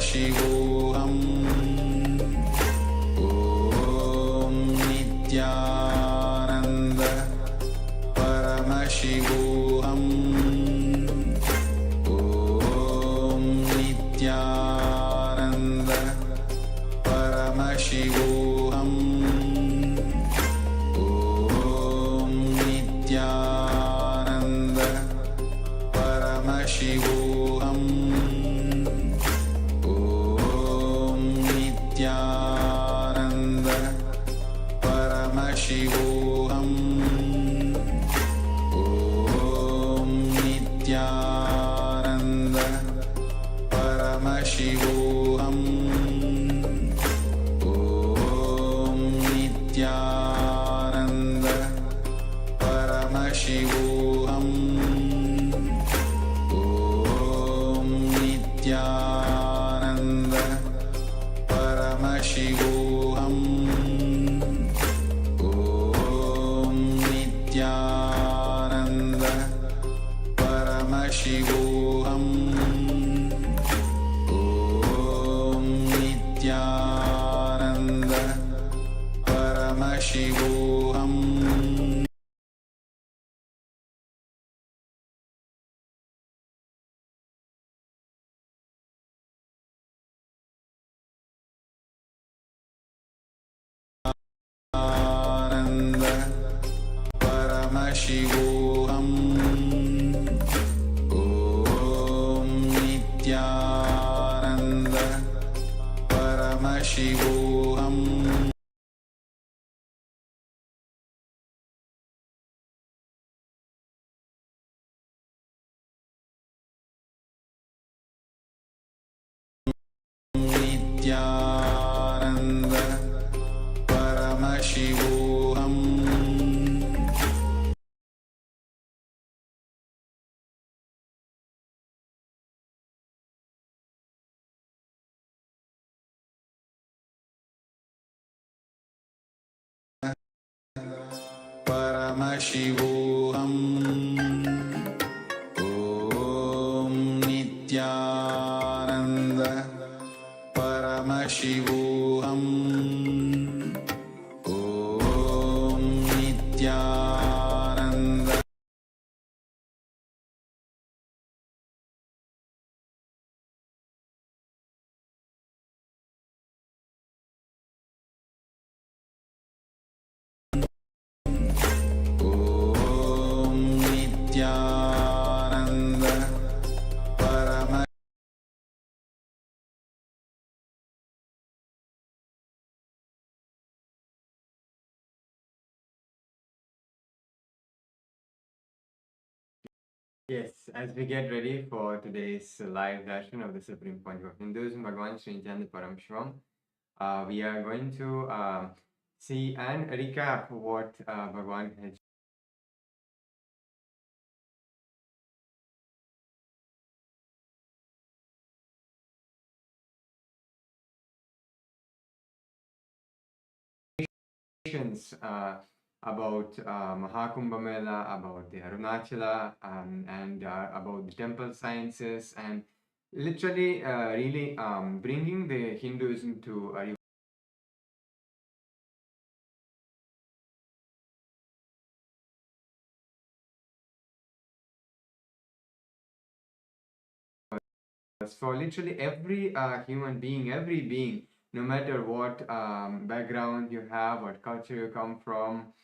Paramashivoham. Om Nityananda Paramashivoham. Om Nityananda Paramashivoham. Om Nityananda Paramashivoham. Om Nityananda Paramashivoham. Om Nityananda Paramashivoham. Om Nityananda Paramashivoham. Om Nityananda Paramashivoham. Om Nityananda Paramashivoham. Om Nityananda Paramashivoham. Ananda Paramashivoham. Om Nityananda Paramashivoham. Nityananda Paramashivoham. Paramashivoham. Om Nityananda Paramashivoham. Om Nityananda Om Nityananda Paramashivoham. Yes, as we get ready for today's live darshan of the Supreme Pontiff of Hinduism, Bhagavan Sri Nityananda Paramashhivam, we are going to see and recap what Bhagavan had about Mahakumbha Mela, about the Arunachala, and about the temple sciences, and literally really bringing the Hinduism to a for literally every human being, every being, no matter what background you have, what culture you come from,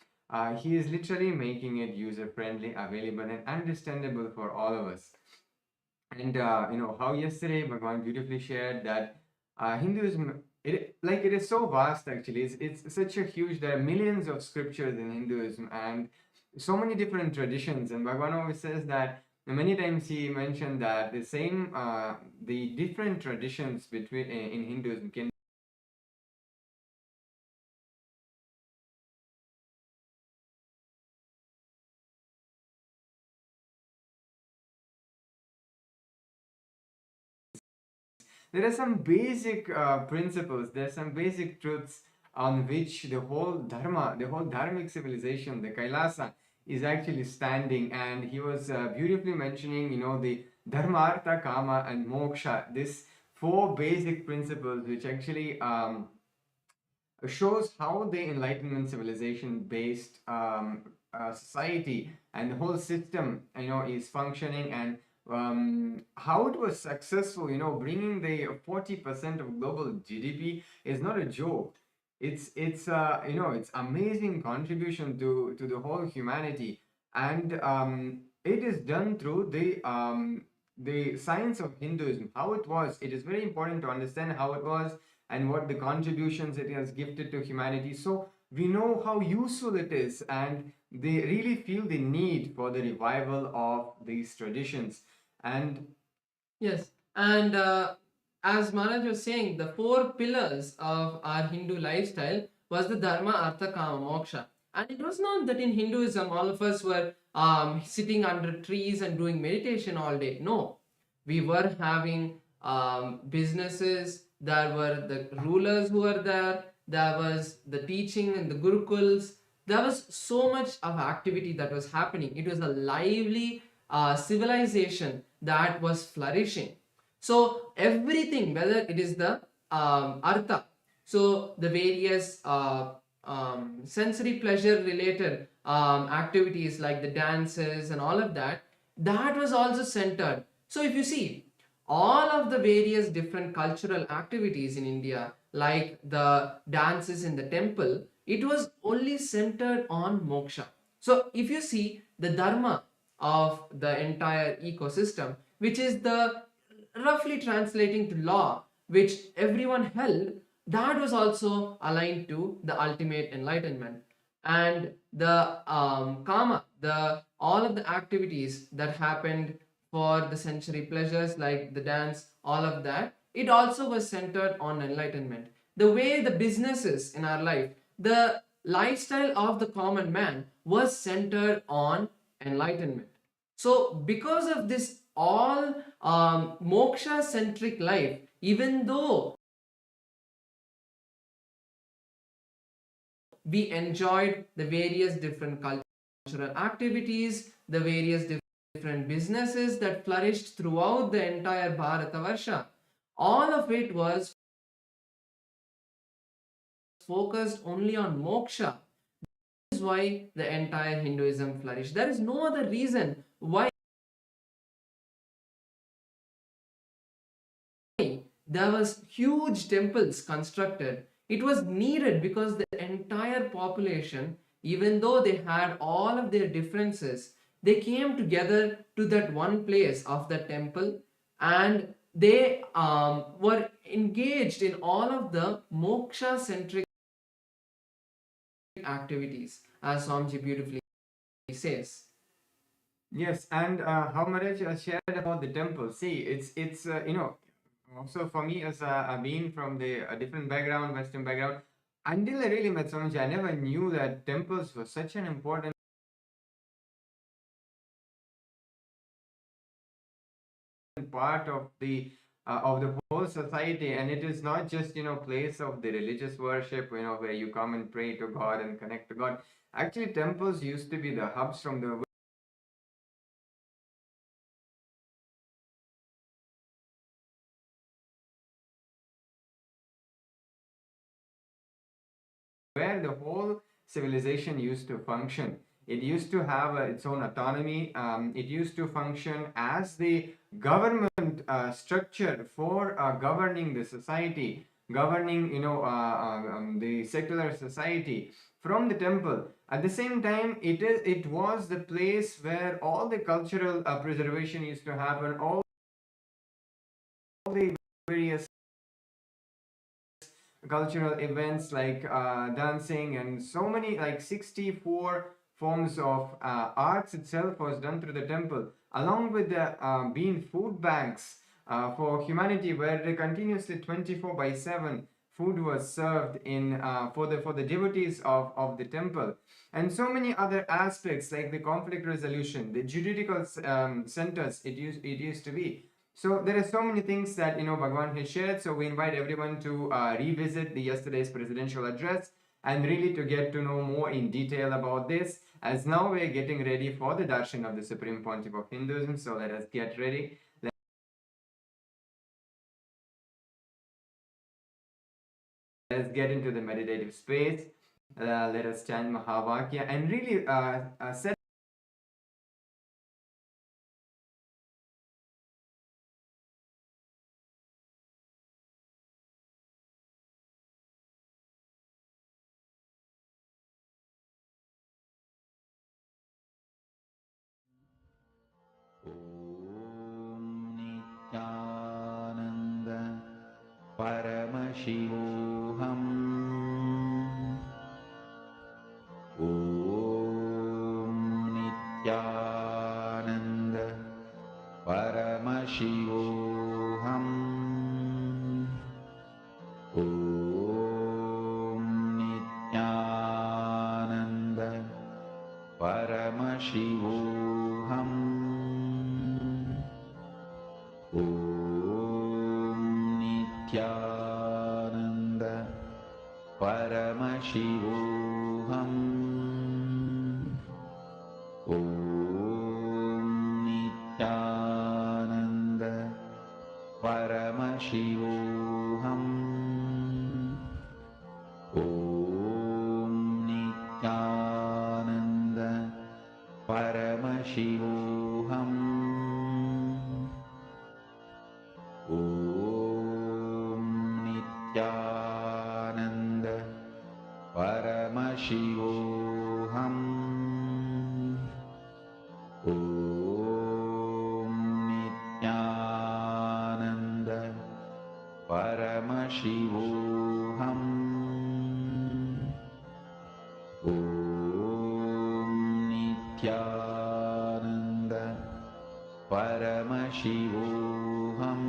he is literally making it user friendly, available, and understandable for all of us. And how yesterday Bhagavan beautifully shared that Hinduism, it is so vast actually. It's such a huge. There are millions of scriptures in Hinduism and so many different traditions. And Bhagavan always says that many times he mentioned that the different traditions between in Hinduism can there are some basic principles, there are some basic truths on which the whole dharma, the whole dharmic civilization, the Kailasa, is actually standing. And he was beautifully mentioning, the dharma, artha, kama, and moksha, this four basic principles which actually shows how the Enlightenment civilization based society and the whole system, is functioning, and how it was successful. Bringing the 40% of global GDP is not a joke. It's amazing contribution to the whole humanity, and it is done through the science of Hinduism. How it was, it is very important to understand how it was and what the contributions it has gifted to humanity, so we know how useful it is, and they really feel the need for the revival of these traditions. And Yes, and as Maharaj was saying, the four pillars of our Hindu lifestyle was the Dharma, Artha, Kama, Moksha. And it was not that in Hinduism all of us were sitting under trees and doing meditation all day. No, we were having businesses. There were the rulers who were there. There was the teaching in the gurukuls. There was so much of activity that was happening. It was a lively civilization that was flourishing. So everything, whether it is the artha, so the various sensory pleasure related activities like the dances and all of that, that was also centered. So if you see all of the various different cultural activities in India, like the dances in the temple, it was only centered on moksha. So if you see the dharma of the entire ecosystem, which is the roughly translating to law, which everyone held, that was also aligned to the ultimate enlightenment. And the karma, the all of the activities that happened for the sensory pleasures like the dance, all of that, it also was centered on enlightenment. The way the businesses in our life, the lifestyle of the common man was centered on enlightenment. So because of this all moksha centric life, even though we enjoyed the various different cultural activities, the various different businesses that flourished throughout the entire Bharatavarsha, all of it was focused only on moksha. This is why the entire Hinduism flourished. There is no other reason why there was huge temples constructed. It was needed because the entire population, even though they had all of their differences, they came together to that one place of the temple, and they were engaged in all of the moksha centric activities, as Swamiji beautifully says. yes, and how Maharaj shared about the temple. See, it's also for me as being from the different background, Western background, until I really met Swamiji, I never knew that temples were such an important part of the whole society. And it is not just place of the religious worship, where you come and pray to God and connect to God. Actually, temples used to be the hubs from the where the whole civilization used to function. It used to have its own autonomy. It used to function as the government structure for governing the society, governing the secular society from the temple. At the same time, it was the place where all the cultural preservation used to happen. All the various cultural events like dancing and so many, like 64 forms of arts itself was done through the temple, along with the being food banks for humanity, where they continuously 24/7 food was served in for the devotees of the temple. And so many other aspects like the conflict resolution, the juridical centers it used to be. So there are so many things that Bhagavan has shared. So we invite everyone to revisit the yesterday's presidential address and really to get to know more in detail about this. As now we're getting ready for the Darshan of the Supreme Pontiff of Hinduism. So let us get ready. Let's get into the meditative space. Let us chant Mahavakya and really set Nityananda Paramashivam. Om Nityananda Paramashivam. Om Nityananda Paramashivam. Om Nityananda Paramashivam. Om Nityananda Paramashivam. Om Nityananda Paramashivam. Om Nityananda Paramashivam. Om Nityananda Paramashivam. Om Nityananda Paramashivam. Om Nityananda Paramashivam.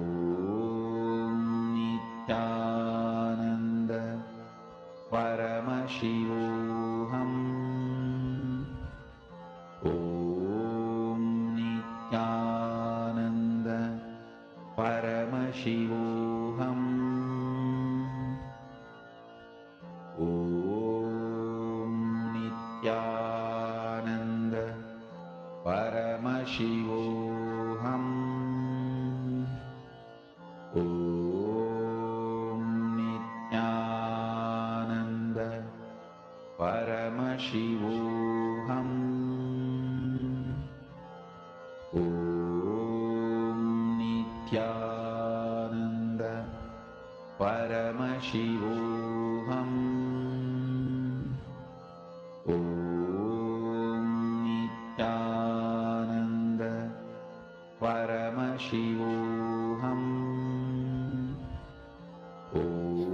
Om Nityananda Paramashivam. Om Nityananda Paramashivam. Om Nityananda Paramashivam. Om Nityananda Paramashivam. Om Nityananda Paramashivam.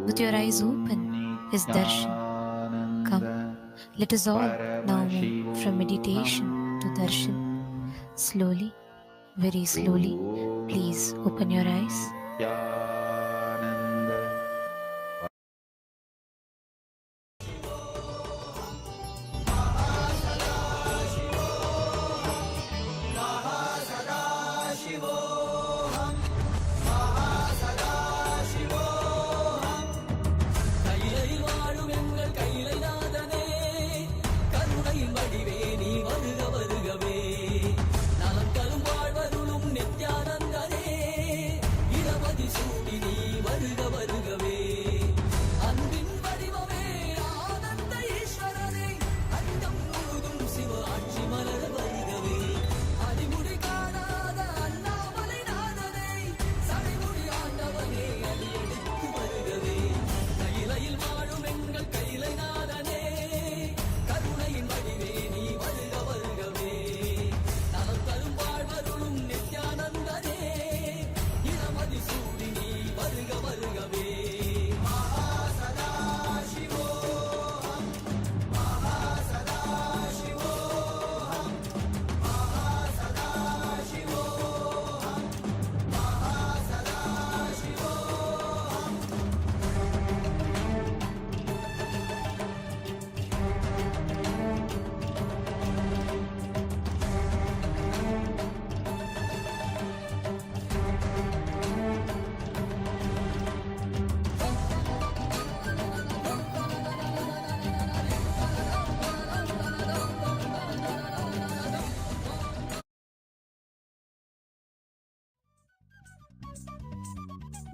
With your eyes open is Darshan. Come, let us all now move from meditation to Darshan. Slowly, very slowly, please open your eyes. நலம் தரும் வாழ்வருளும் நித்யானந்தனே இரவதி சூடி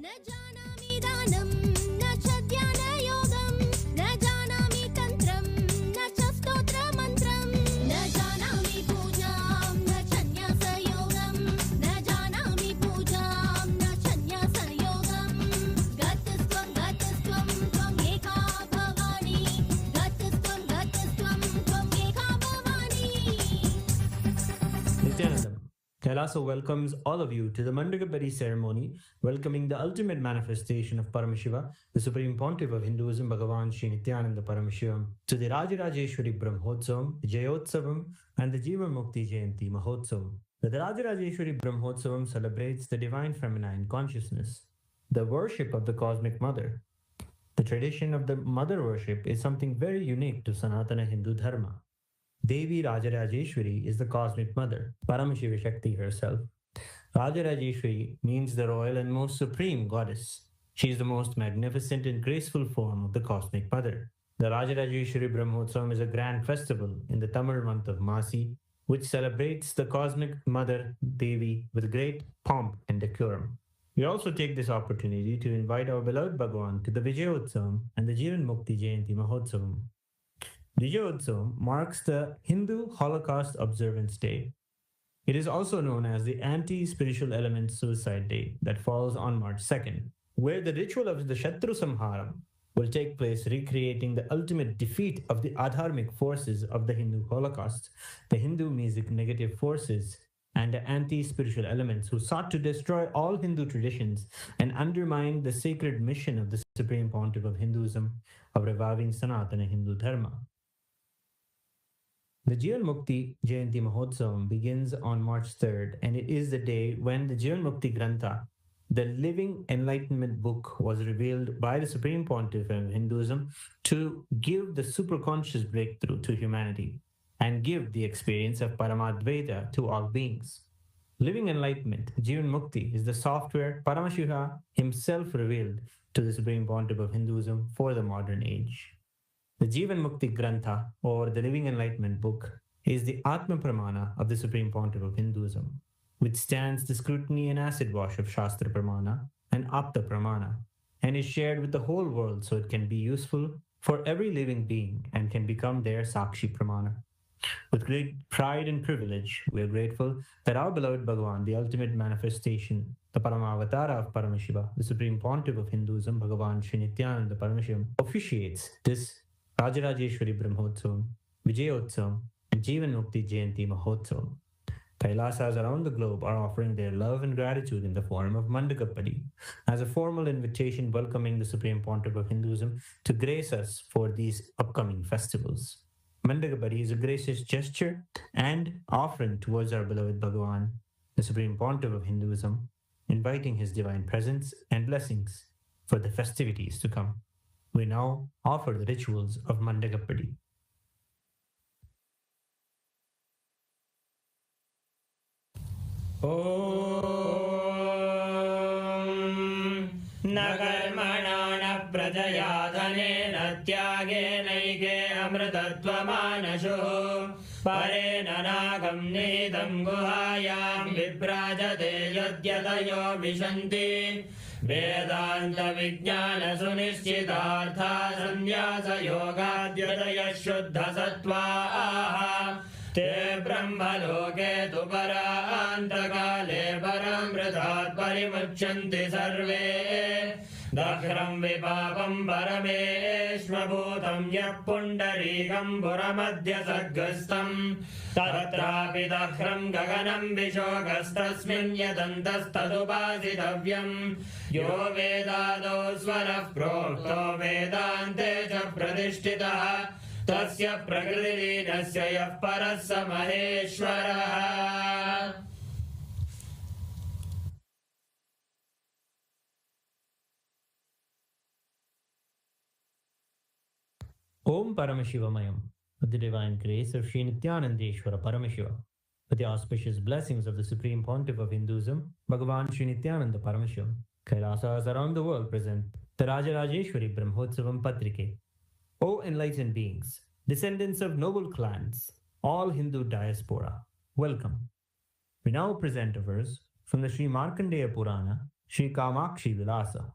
दानं न च ध्यानयोगं न जानामि तन्त्रं न च स्तोत्रमन्त्रं न जानामि पूजां न च न्यासयोगं न जानामि पूजां न च न्यासयोगं गतस्त्वं त्वम् एका भवानी गतस्त्वं त्वम् एका Bhavani. Nithyanandam. Kailasa welcomes all of you to the Mandagapadi ceremony, welcoming the ultimate manifestation of Paramashiva, the Supreme Pontiff of Hinduism, Bhagavan Sri Nithyānanda Paramashivām, to the Rajarajeshwari Brahmotsavam, the Jayotsavam, and the Jivan Mukti Jayanti Mahotsavam. The Rajarajeshwari Brahmotsavam celebrates the divine feminine consciousness, the worship of the cosmic mother. The tradition of the mother worship is something very unique to Sanatana Hindu Dharma. Devi Rajarajeshwari is the cosmic mother, Paramashiva Shakti herself. Rajarajeshwari means the royal and most supreme goddess. She is the most magnificent and graceful form of the cosmic mother. The Rajarajeshwari Brahmotsavam is a grand festival in the Tamil month of Masi, which celebrates the cosmic mother Devi with great pomp and decorum. We also take this opportunity to invite our beloved Bhagavan to the Vijayotsavam and the Jivan Mukti Jayanti Mahotsavam. Vijayotsavam marks the Hindu Holocaust Observance Day. It is also known as the Anti-Spiritual Element Suicide Day that falls on March 2nd, where the ritual of the Shatru Samharam will take place, recreating the ultimate defeat of the adharmic forces of the Hindu Holocaust, the Hindu music negative forces, and the anti-spiritual elements who sought to destroy all Hindu traditions and undermine the sacred mission of the Supreme Pontiff of Hinduism of reviving Sanatana Hindu Dharma. The Jivan Mukti Jayanti Mahotsavam begins on March 3rd, and it is the day when the Jivan Mukti Grantha, the living enlightenment book, was revealed by the Supreme Pontiff of Hinduism to give the superconscious breakthrough to humanity and give the experience of Paramadvaita to all beings. Living enlightenment, Jivan Mukti, is the software Paramashiva himself revealed to the Supreme Pontiff of Hinduism for the modern age. The Jivan Mukti Grantha, or the Living Enlightenment Book, is the Atma Pramana of the Supreme Pontiff of Hinduism, which stands the scrutiny and acid wash of Shastra Pramana and Apta Pramana, and is shared with the whole world so it can be useful for every living being and can become their Sakshi Pramana. With great pride and privilege, we are grateful that our beloved Bhagavan, the ultimate manifestation, the Paramavatara of Paramashiva, the Supreme Pontiff of Hinduism, Bhagavan Sri Nityananda Paramashivām, officiates this Rajarajeshwari Brahmotsavam, Vijayotsavam, and Jivan Mukti Jayanti Mahotsavam. Kailasas around the globe are offering their love and gratitude in the form of Mandagapadi, as a formal invitation welcoming the Supreme Pontiff of Hinduism to grace us for these upcoming festivals. Mandagapadi is a gracious gesture and offering towards our beloved Bhagavan, the Supreme Pontiff of Hinduism, inviting his divine presence and blessings for the festivities to come. We now offer the rituals of Mandagapadi. Om Nagarmana na prajaya dhanena tyagena amritatvamanshu parena nagam nidam guhayam viprajate yadyatayo vishanti Vedanta Vijnana Sunishchitartha Sanyasa Yogadhyataya Shuddha Sattva Te Brahma Loke Tu Parantagale Paramritat Parimuchanti Sarve Dakhram Vipapam Parameshvabhutam Yapundarikam Puramadhya Saggastam Tatrapi Dakhram Gaganam Vishogastasmin Yadantastadupasitavyam Yo Vedado Svarah Prokto Vedante Cha Pradishtitaha Tasya Prakriti Nasya Yah Parassa Maheshwaraha. Om Paramashivamayam, with the divine grace of Sri Nithyanandeshwara Paramashiva, with the auspicious blessings of the Supreme Pontiff of Hinduism, Bhagavan Sri Nityananda Paramashivām, Kailasas around the world present the Rajarajeshwari Brahmotsavam Patrike. O enlightened beings, descendants of noble clans, all Hindu diaspora, welcome. We now present a verse from the Sri Markandeya Purana, Shri Kamakshi Vilasa.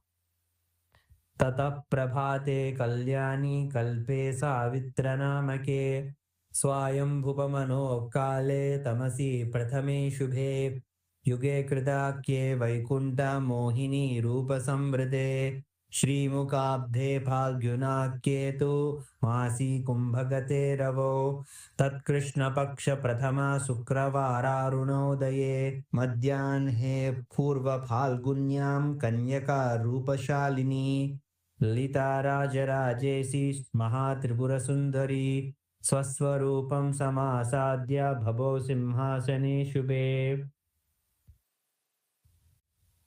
Tata Prabhate Kalyani Kalpe Savitranamake Swayam Bhupamano Kale Tamasi Prathame Shubhe Yuge Kridakye Vaikunta Mohini Rupa Samvrite Shri Mukabdhe Phalgyunakye Tu Masi Kumbhagate Ravo Tat Krishna Paksha Prathama Sukravara Runodaye Madhyanhe Purva Phalgunyam Kanyaka Rupa Shalini Lita Raja Rajesi Mahatripura Sundari Swaswarupam Samasadya Bhavo Simhasane Shubhe.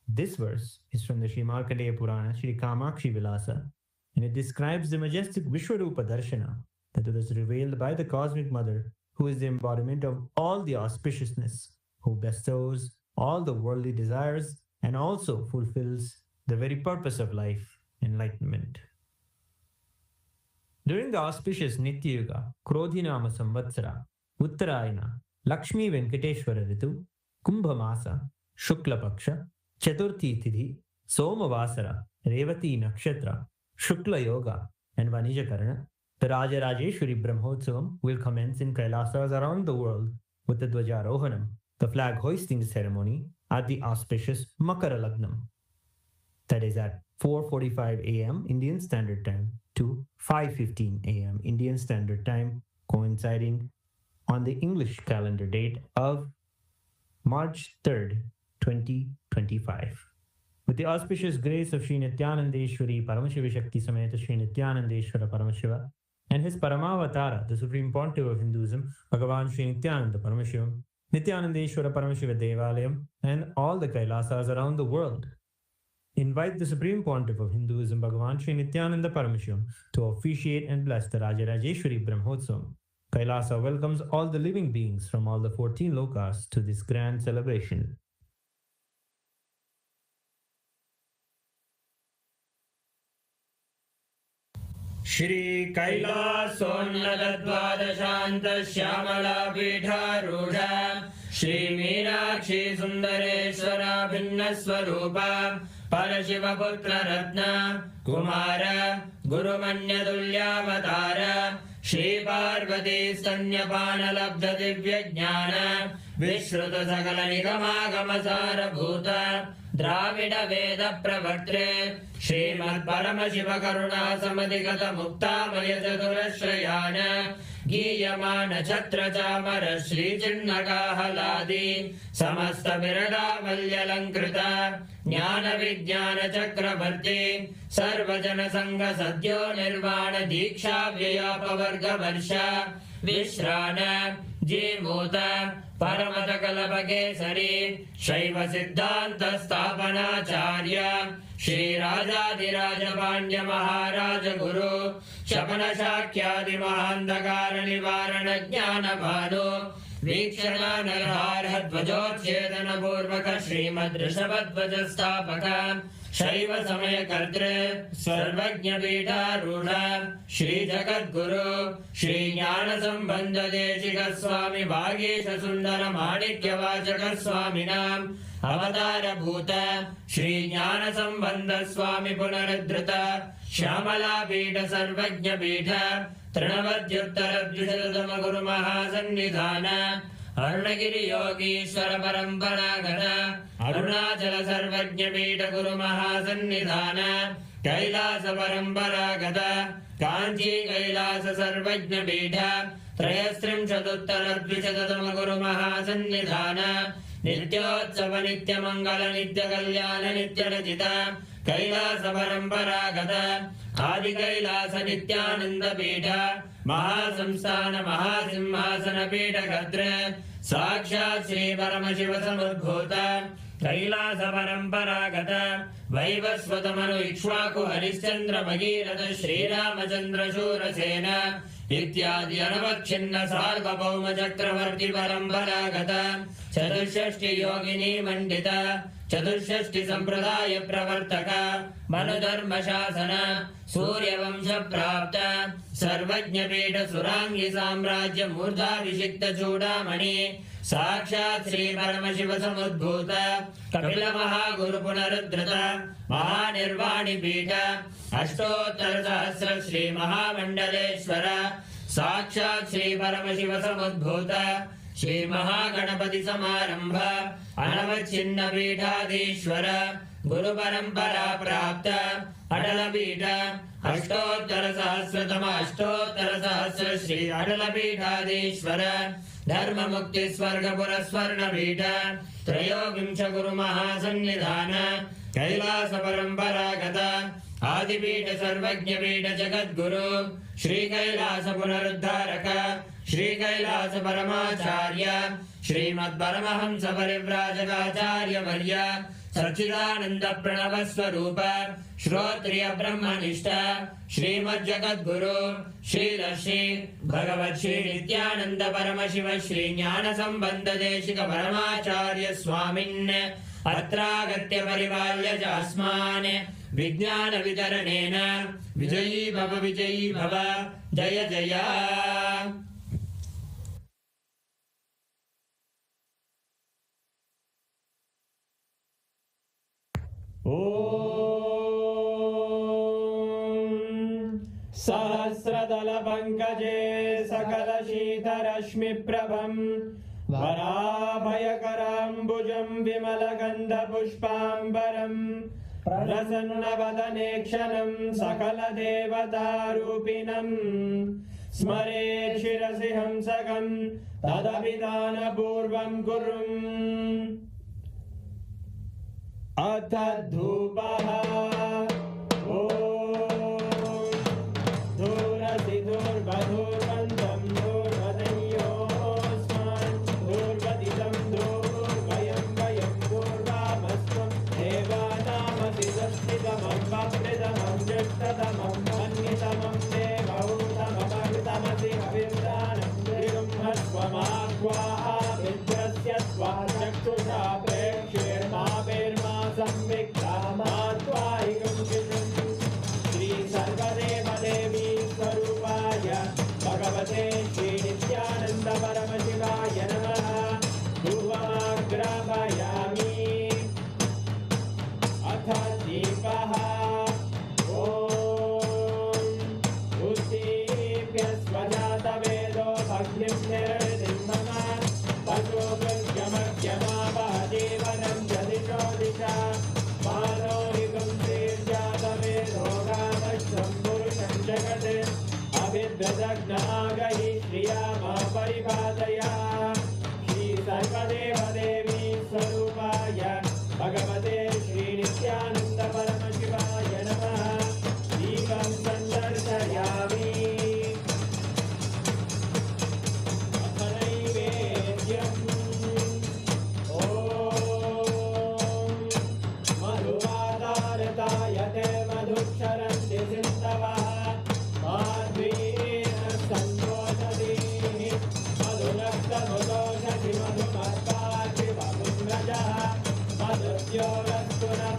This verse is from the Sri Markandeya Purana, Sri Kamakshi Vilasa, and it describes the majestic Vishwarupa Darshana that was revealed by the Cosmic Mother, who is the embodiment of all the auspiciousness, who bestows all the worldly desires and also fulfills the very purpose of life, enlightenment. During the auspicious Nitya Yuga, Krodhinama Samvatsara, Uttarayana, Lakshmi Venkateshwara Ritu, Kumbha Masa, Shukla Paksha, Chaturthi Tidhi, Somavasara, Revati Nakshatra, Shukla Yoga, and Vanija Karana, the Raja Rajeshwari Brahmotsavam will commence in Kailasas around the world with the Dwajarohanam, the flag hoisting ceremony, at the auspicious Makara Lagnam. That is at 4:45 a.m. Indian Standard Time to 5:15 a.m. Indian Standard Time, coinciding on the English calendar date of March 3rd, 2025. With the auspicious grace of Sri Nithyanandeshwari Paramashiva Shakti Sameta Sri Nithyanandeshwara Paramashiva and his Paramavatara, the Supreme Pontiff of Hinduism, Bhagavan Sri Nityananda ParamashivamNithyanandeshwara Paramashiva Devalayam, and all the Kailasas around the world invite the Supreme Pontiff of Hinduism, Bhagavan Sri Nityananda Paramashivam, to officiate and bless the Raja Rajeshwari Brahmotsavam. Kailasa welcomes all the living beings from all the 14 lokas to this grand celebration. Shri Kailasonnadadvadashanta Shyamala Pidharudha Shri Meenakshi Sundareshwara Bhinnaswarupa Parashiva Putra Ratna Kumara Guru Manyadulyavatara Shri Parvati Stanyapana Labdha Divya Jnana Vishruta Sakala Nigama Sara Bhuta Dravida Veda Pravartre Srimad Paramashiva Karuna Samadhigata Mukta Mayataturashrayana Giyamana Chatra Chamara Shri Chinnaka Haladi Samasta Virada Valyalankrita Jnana Vijnana Chakravarti Sarvajana Sangha Sadhyo Nirvana Diksha Vyapavarga Varsha Vishrana Jimuta Paramata Kalapakesari Shaiva Siddhanta Sthapanacharya Shri Rajadiraja Pandya Maharaja Guru Shapana Shakyadi Mahandakara Nivarana Jnana Bhanu Vikshana Narhara Dhvajotchedana Purvaka Srimad Rishabhadvaja Sthapaka Shaiva Samaya Kartre Sarvajna Pita Rudha Shri Jagat Guru Shri Jnana Sambandha Deshika Swami Bhagesha Sundara Manikya Vachaka Swaminam Avatara Bhuta Shri Jnana Sambandha Swami Punaradhrita Shyamala Pita Sarvajna Pita Trinavadyuttara Dvishatama Guru Mahasannidhana Arunagiri Yogishwara Paramparagata Arunachala Sarvajna Pita Guru Mahasannidhana Kailasa Paramparagata Kanchi Kailasa Sarvajna Pita Trayastrim Chaduttara Dvishatama Guru Mahasannidhana Nityotsava Nitya Mangala Nitya Kalyana Nitya Rajita Kailasa Paramparagata Adi Kailasa Nityananda Pita Mahasamsthana Mahasimhasana Pita Gadra Sakshat Sri Paramashiva Samudbhuta Kailasa Paramparagata Vaivasvatamanu Ikshvaku Harishchandra Bhagirata Shri Ramachandra Shurasena Ityadi Anavakshina Sarvabhauma Chakravarti Paramparagata Chaturshashti Yogini Mandita Chaturshashti Sampradaya Pravartaka Manudharma Shasana Surya Vamsha Prapta Sarvajna Pita Surangi Samrajya Murdha Vishikta Chudamani साक्षात् श्री परमशिव समुद्भूत कपिल महागुरु पुनरुद्धृत महानिर्वाणि पीठ अष्टोत्तर सहस्र श्री महामंडलेश्वर साक्षात् श्री परमशिव समुद्भूत श्री महागणपति समारंभ अनवच्छिन्न पीठाधीश्वर गुरु परंपरा प्राप्त अटल पीठ अष्टोत्तर सहस्र श्री अटल पीठाधीश्वर धर्म मुक्ति स्वर्ग पुरस्वर्ण पीठ त्रयोविंश गुरु महासन्निधान कैलास परंपरागत आदिपीठ सर्वज्ञ पीठ जगद्गुरु श्री कैलास पुनरुद्धारक श्री कैलास परमाचार्य श्रीमद् परमहंस परिव्राजकाचार्य वर्य सच्चिदानंद प्रणव स्वरूप श्रोत्रिय ब्रह्मनिष्ठ श्रीमद् जगद्गुरु श्री भगवत् श्री नित्यानंद परमशिव श्री ज्ञान संबंध देशिक परमाचार्य स्वामिन् अत्रागत्य परिपाल्य च अस्मान् विज्ञान वितरणेन विजयी भव जय जय। सहस्रदल पंकजे सकल शीतरश्मि प्रभं वराभयकराम्बुजं विमल गंध पुष्पांबरं प्रसन्नवदने क्षणं सकल देवतारूपिणं स्मरेत् शिरसि हंसकं तदभिधानपूर्वं कुर्वन् अथ धूपः दूरसि दूर्वधूर्वन्तं दूर्वदयोस्मान् दूर्वदितं दूर्वयं वयं दूर्वामस्त्वं देवानामसि संस्थितमं ज्येष्ठतमं मन्यतमं देवहूतममृतमसि हविर्दानं त्रिगुम्हस्वमाह्वाः विद्रस्य त्वा चक्षुषा प्रेक्ष्येर्मा संविक्रामात्वाहिकं चित्रं श्री सर्वदेव देवी स्वरूपाय भगवते श्री नित्यानंद परमशिवाय नमः। धूपमाग्रापयामि अथ दीपः उद्दीप्य स्वजातवेदो भग्निं निर्वृतिं मम पशुभृत्यमर्घ्यमावह जीवनं च दिशो दिशा मानोहिकं श्रीर्जातवेदोगामश्वं पुरुषं जगत् अभिद्वदग्नागहि श्रिया मा परिपादया श्री सर्वदेव देवी स्वरूपाय भगवते श्री नित्यानंद परमशिवाय नमः। दीपं सन्दर्शयामि अथ नैवेद्यम् मधुवादारतायते मधुक्षरन्ति सिन्धवः माध्वीन सन्तोषधीः मधुनक्तमुदोषधि मधुमर्काशिवपुङ्गजः मधुद्योरस्तु नः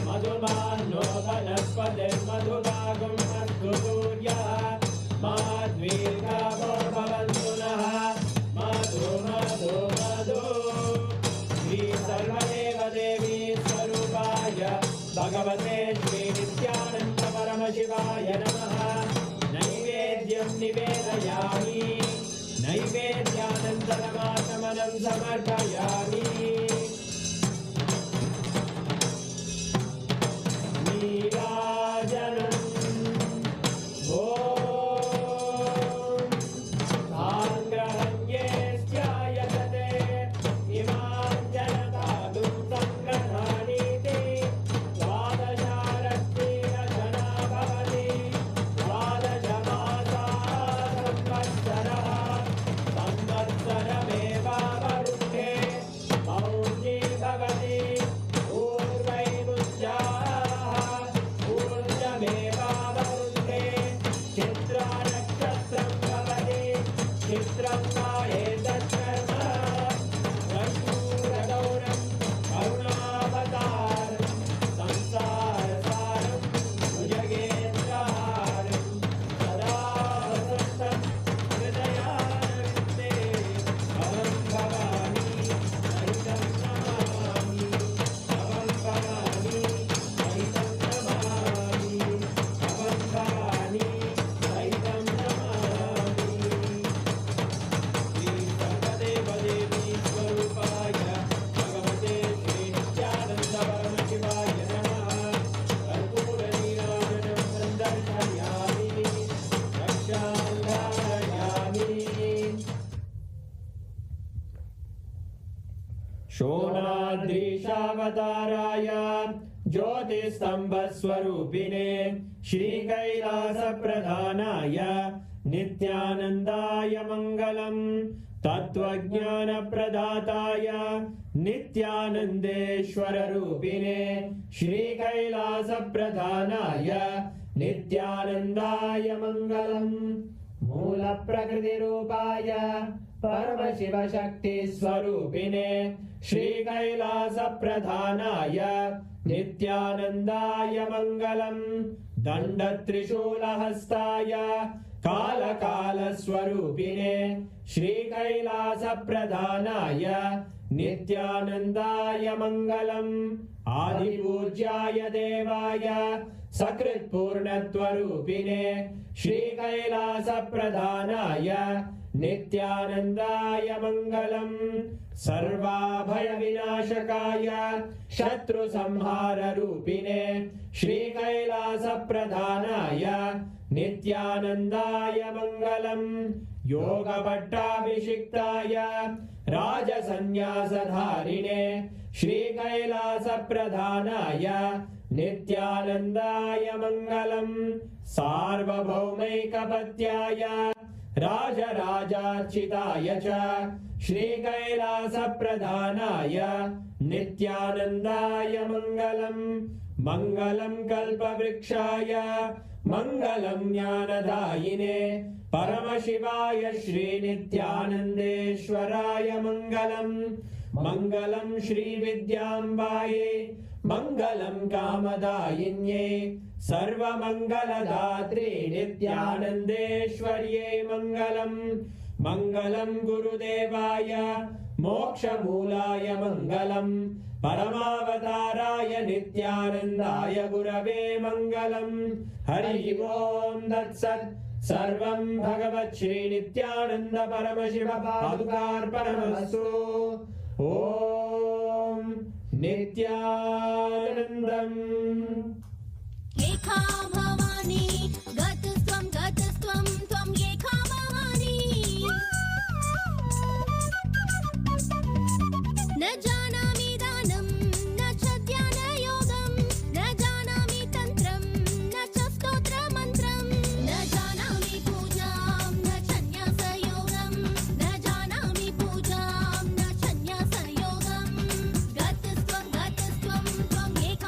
मधुमान्नो वनस्पतिर्मधुभागुं अस्तु सूर्यः माध्वीर्गावो भवन्तु नः मधु मधु मधु। श्री सर्वदेव देवी स्वरूपाय भगवते श्री नित्यानंद परमशिवाय नमः। नैवेद्यं निवेदयामि नैवेद्यानन्तरमाचमनं समर्पयामि। नीराजनम् ध्यानग्रहण्येऽस्यायतते इमां जनतादुं सङ्ग्रहाणीति द्वादशारत्नेन जना भवति द्वादशमासाः संवत्सरः संवत्सरमेवावरुध्ये ज्योतिषावताराय ज्योतिस्तम्भस्वरूपिणे श्रीकैलासप्रधानाय नित्यानन्दाय मङ्गलम् तत्त्वज्ञानप्रदाताय नित्यानन्देश्वररूपिणे श्रीकैलासप्रधानाय नित्यानन्दाय मङ्गलम् मूलप्रकृतिरूपाय परमशिवशक्तिस्वरूपिणे श्रीकैलासप्रधानाय नित्यानन्दाय मङ्गलम् दण्डत्रिशूलहस्ताय कालकालस्वरूपिणे श्रीकैलासप्रधानाय नित्यानन्दाय मङ्गलम् आदिपूज्याय देवाय सकृत्पूर्णत्वरूपिणे श्रीकैलासप्रधानाय नित्यानन्दाय मङ्गलम् सर्वाभयविनाशकाय शत्रुसंहाररूपिणे श्रीकैलासप्रधानाय नित्यानन्दाय मङ्गलम् योगपट्टाभिषिक्ताय राजसन्न्यासधारिणे श्रीकैलासप्रधानाय नित्यानन्दाय मङ्गलम् सार्वभौमैकपत्याय राजराजार्चिताय च श्रीकैलासप्रधानाय नित्यानन्दाय मङ्गलम् मङ्गलं कल्पवृक्षाय मङ्गलं ज्ञानदायिने परमशिवाय श्रीनित्यानन्देश्वराय मङ्गलम् मङ्गलं श्रीविद्याम्बायै मङ्गलं कामदायिन्ये सर्वमङ्गलदात्रे नित्यानन्देश्वर्ये मङ्गलम् मङ्गलं गुरुदेवाय मोक्षमूलाय मङ्गलम् परमावताराय नित्यानन्दाय गुरवे मङ्गलम् हरि ओम् तत्सत् सर्वं भगवत् श्रीनित्यानन्द परमशिव पादुकार्पणमस्तु ॐ नित्यानन्दम् एका भवानी गतस्त्वं त्वं एका भवानी न जानामि दानं न च ध्यानयोगं न जानामि तन्त्रं न च स्तोत्रमन्त्रं न जानामि पूजां न च न्यासयोगं न जानामि पूजां न च न्यासयोगं गतस्त्वं त्वं एका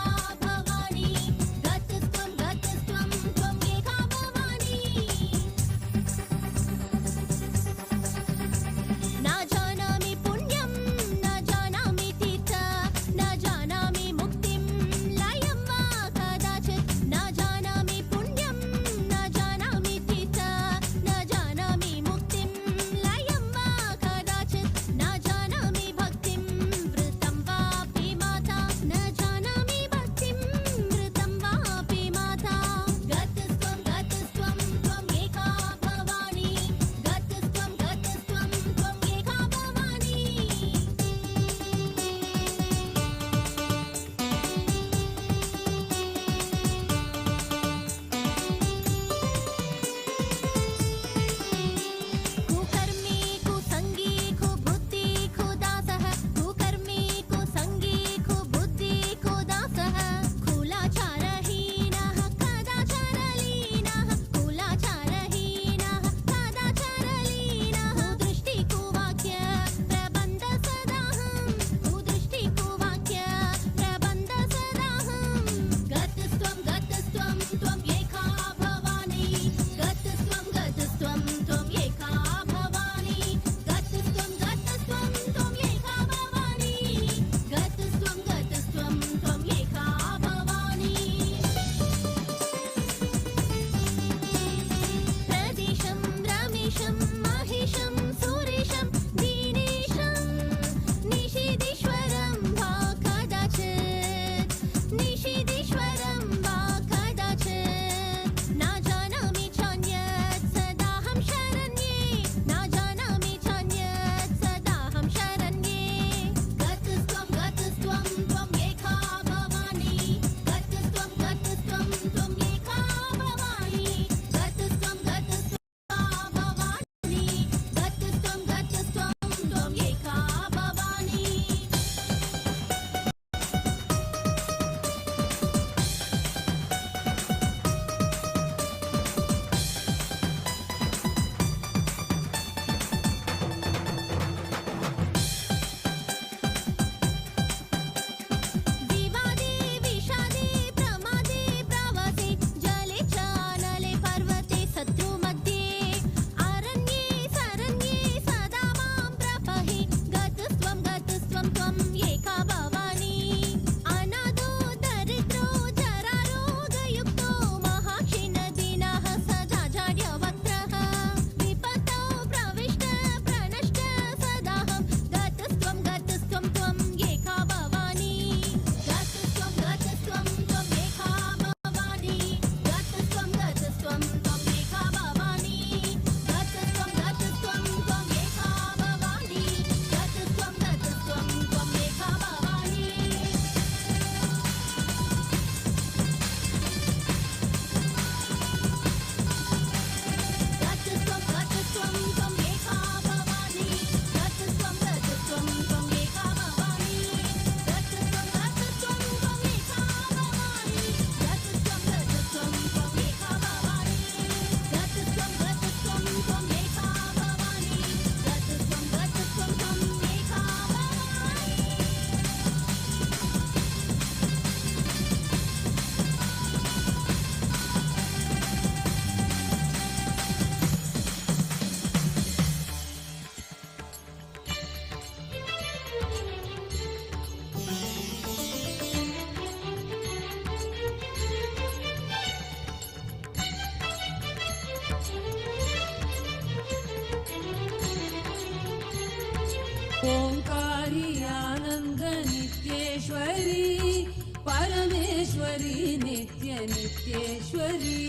ओंकारी आनंद नित्येश्वरी परमेश्वरी नित्य नित्येश्वरी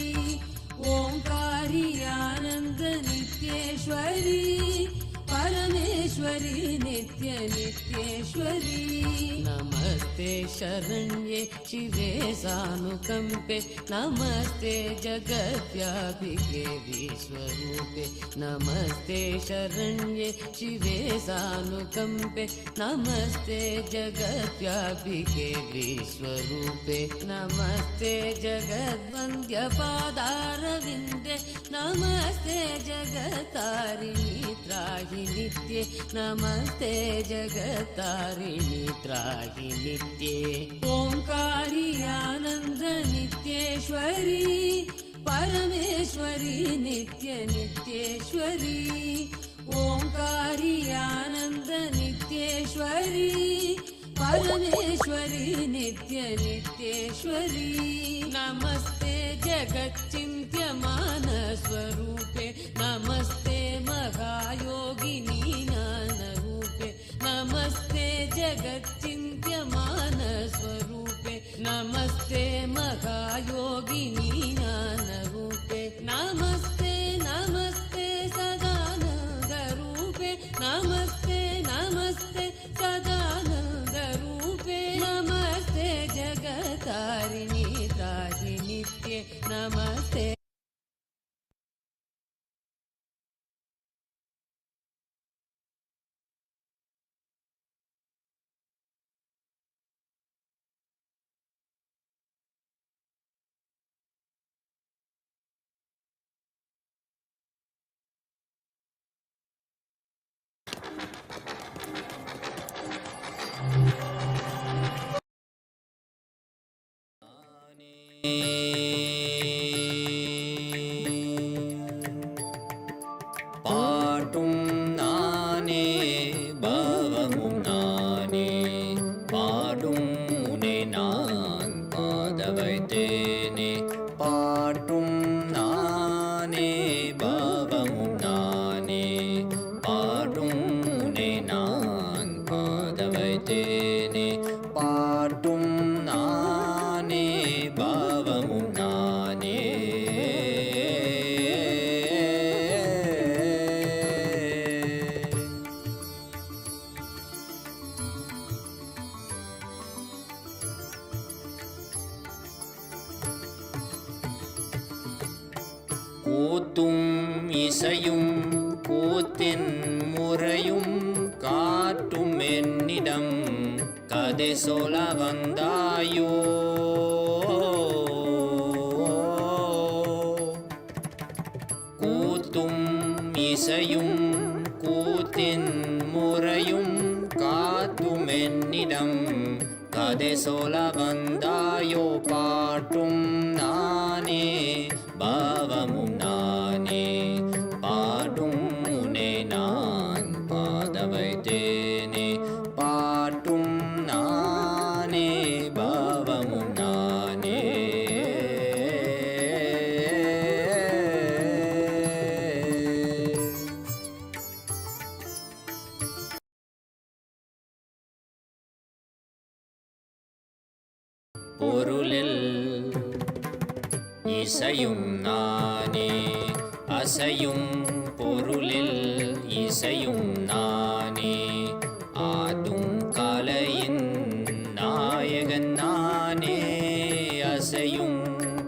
ओंकारी आनंद नित्येश्वरी परमेश्वरी नित्य नित्येश्वरी नमस्ते शरण्ये शिवे सानुकंपे नमस्ते जगद्व्यापिके विश्वरूपे नमस्ते शरण्ये शिवे सानुकंपे नमस्ते जगद्व्यापिके विश्वरूपे नमस्ते जगद्वन्द्य पादारविन्दे नमस्ते जगत्तारिणी त्राहि नित्ये नमस्ते जगत्तारिणी त्राहि नित्ये ओंकारी आनंद नित्येश्वरी परमेश्वरी नित्य नित्येश्वरी ओंकारी आनंद नित्येश्वरी परमेश्वरी नित्य नित्येश्वरी नमस्ते जगच्चिन्त्यमान स्वरूपे नमस्ते महायोगिनी ज्ञानरूपे नमस्ते जगच्चिन्त्यमान स्वरूपे नमस्ते महायोगिनी ज्ञानरूपे नमस्ते नमस्ते सदानन्दरूपे नमस्ते नमस्ते सदानन्दरूपे नमस्ते जगत्तारिणी त्राहि नित्ये नमस्ते பாட்டும் நானே பாவமும் நானே பாடும் உனை நான் பாத வைத்தேனே பாட்டும் நானே பாவமும் நானே பாடும் உனை நான் பாத வைத்தேனே பாட்டும் நானே பாவமும் நானே கூத்தும் இசையும் கூத்தின் முறையும் காட்டும் என்னிடம் கதை சொல்ல வந்தாயோ கூத்தும் இசையும் கூத்தின் முறையும் காட்டும் என்னிடம் கதை சொல்ல வந்தாயோ பாட்டும் நானே பாவமும் நானே பாடும் உனை நான் பாத வைத்தேனே பாட்டும் நானே பாவமும் நானே பொருளில் இசையும் நானே அசையும் பொருளில் இசையும் நானே ஆடும் கலையின் நாயகன் நானே அசையும்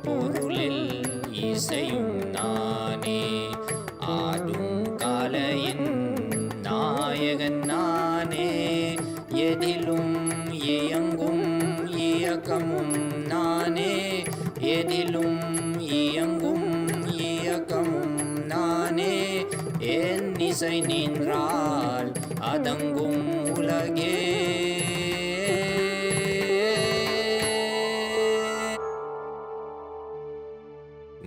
பொருளில் இசையும் நானே ஆடும் கலையின் நாயகன் நானே எதிலும் இயங்கும் இயக்கமும் நானே எதிலும் இயங்கும் இயக்கமும் நானே என் இசை நின்றால் அதங்கும் உலகே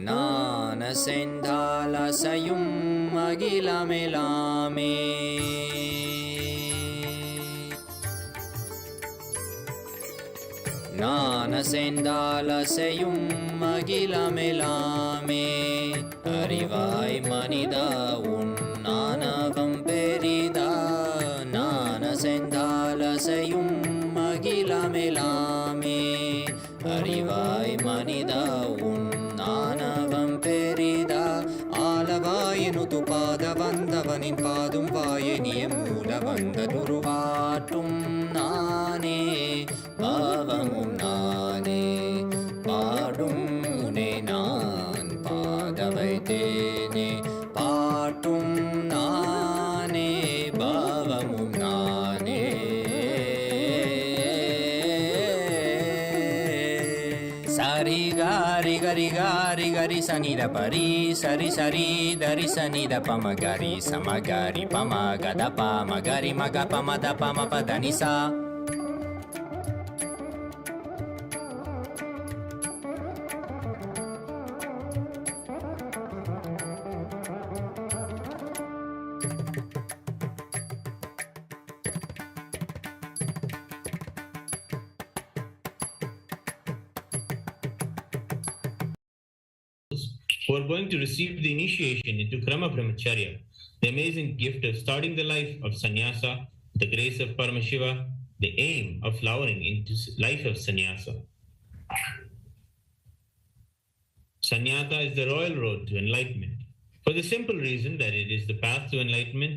நான் அசைந்தால் அசையும் அகிலமெலாமே நான் அசைந்தால் அசையும் அகிலமெலாமே அறிவாய் மனிதா உன் ஆணவம் பெரிதா நான் அசையும் அகிலமெலாமே அறிவாய் மனிதா உன் ஆணவம் பெரிதா ஆலவாயினுது பாத வந்தவனின் பாதும் வாயனிய மூல வந்ததுருவாட்டும் நானே பாவமும் நானே பாடும் உனை நான் பாத வைத்தேனே பாட்டும் நானே பாவமும் நானே சரி காரி கரி காரி கரி சனித பரி சரி சரி தரி சனித பம கரி சமகரி பம கத பம கரி மக பம த பம பத நிசா who are going to receive the initiation into Krama Brahmacharya, the amazing gift of starting the life of sannyasa, the grace of Paramashiva, the aim of flowering into life of sannyasa. Sannyasa is the royal road to enlightenment, for the simple reason that it is the path to enlightenment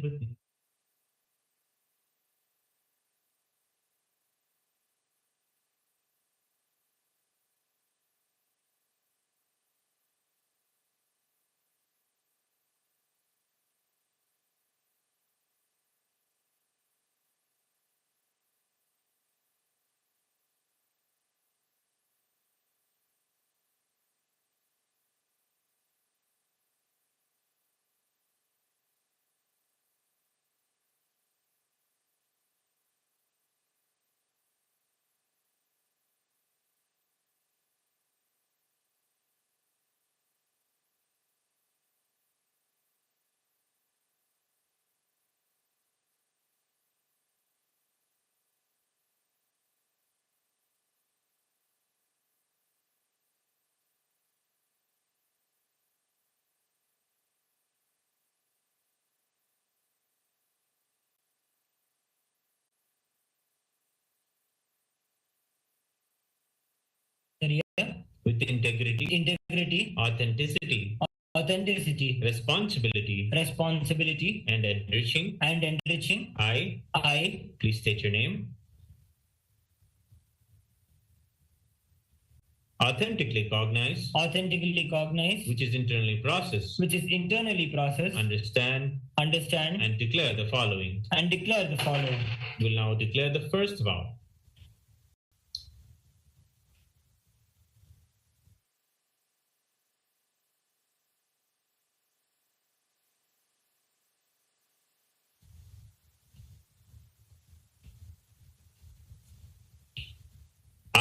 with integrity, authenticity, responsibility, and enriching. I, please state your name. Authentically cognize, which is internally processed, understand, and declare the following. We'll now declare the first vow.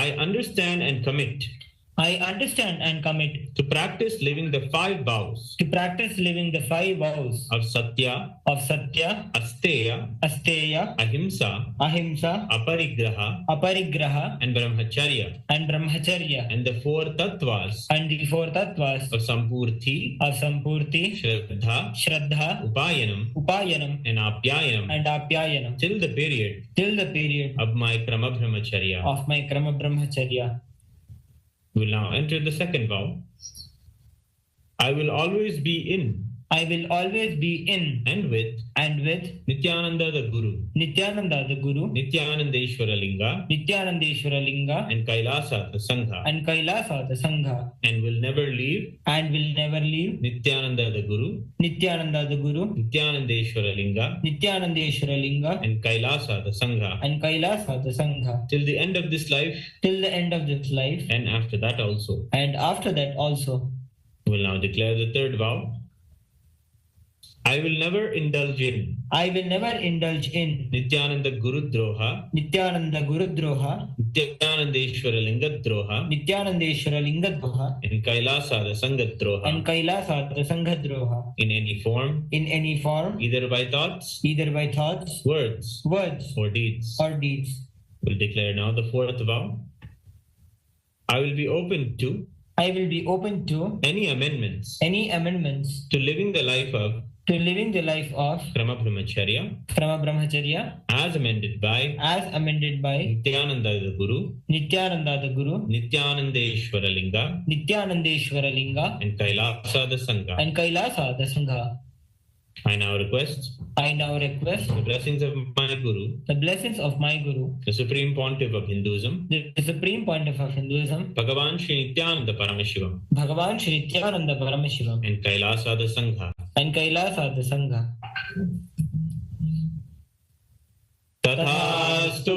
I understand and commit to practice living the 5 vows of Satya, Asteya, Ahimsa, Aparigraha, and Brahmacharya, and the 4 tattvas of Sampurti, Shraddha, Upayanam, and Apyayanam till the period of my Krama Brahmacharya. We will now enter the second vow. I will always be in and with Nityananda the Guru, Nityanandeshwara Linga, and Kailasa the Sangha, and will never leave Nityananda the Guru, Nityanandeshwara Linga, and Kailasa the Sangha, till the end of this life, and after that also. We will now declare the third vow. I will never indulge in Nityananda Guru Droha, Nityanandeshwara Linga Droha, and Kailasa the Sangha Droha, in any form, either by thoughts, words, or deeds. We'll declare now the fourth vow. I will be open to any amendments to living the life of to living the life of Krama Brahmacharya as amended by Nityananda the Guru, Nityanandeshwara Linga, and Kailasa the Sangha. I now request the blessings of my Guru, the Supreme Pontiff of Hinduism, Bhagavan Sri Nityananda Paramashivamand Kailasa the Sangha. Tathastu.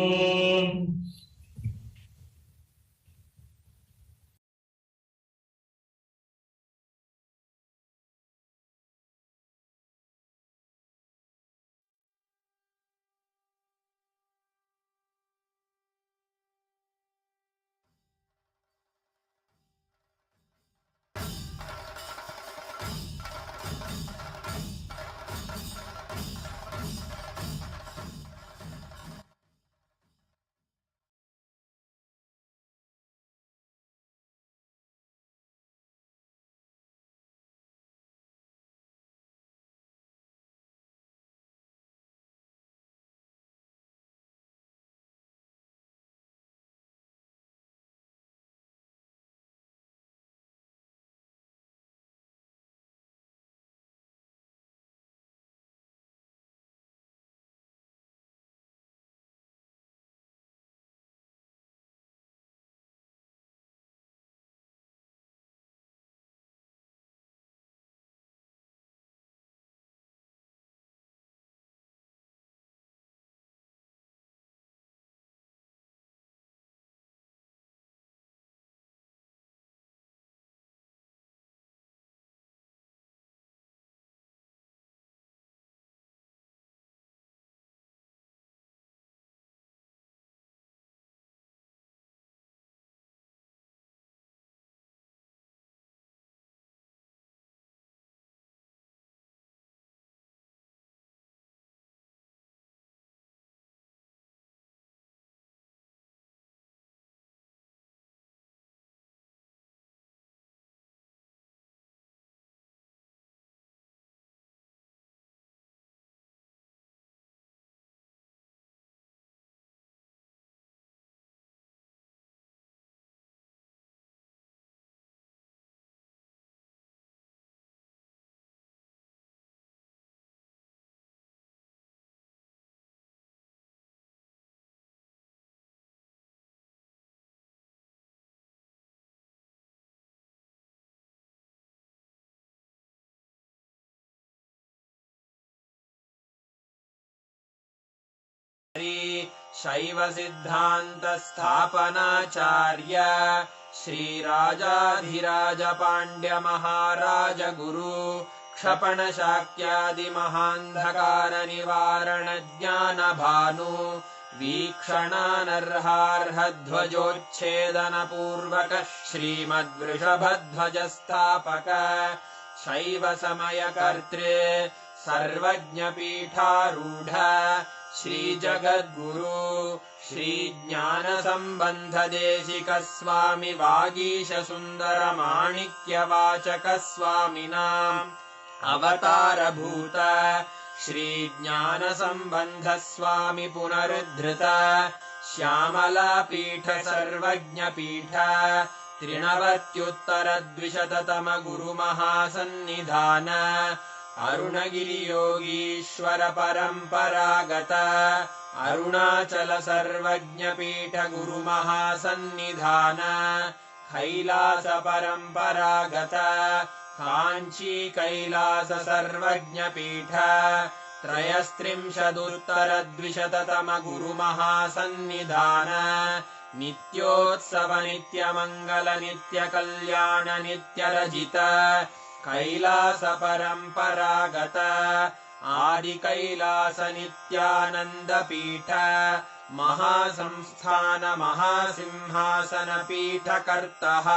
शैव सिद्धांत स्थापनाचार्य श्रीराजाधिराज पांड्य महाराज गुरु क्षपण शाक्यादि महांधकार निवारण ज्ञान भानु वीक्षणानर्हार्ह ध्वजोच्छेदन पूर्वक श्रीमद्वृषभध्वज स्थापक शैव समय कर्तृ सर्वज्ञ पीठारूढ़ श्री जगद्गुरु श्री ज्ञान संबंध देशिक स्वामी वागीश सुंदर माणिक्य वाचक स्वामिनाम् अवतार भूत श्री ज्ञान संबंध स्वामी पुनरुद्धृत श्यामला पीठ सर्वज्ञ पीठ त्रिनवत्युत्तर द्विशततम गुरु महासन्निधान अरुणगिरि योगीश्वर परंपरागत अरुणाचल सर्वज्ञ पीठ गुरु महासन्निधान कैलास परंपरागत कांची कैलास सर्वज्ञ पीठ त्रयस्त्रिंशदुत्तर द्विशततम गुरु महासन्निधान नित्योत्सव नित्य मंगल नित्य कल्याण नित्य रजित कैलास परंपरागत आदि कैलास नित्यानंद पीठ महासंस्थान महासिंहासन पीठ कर्तः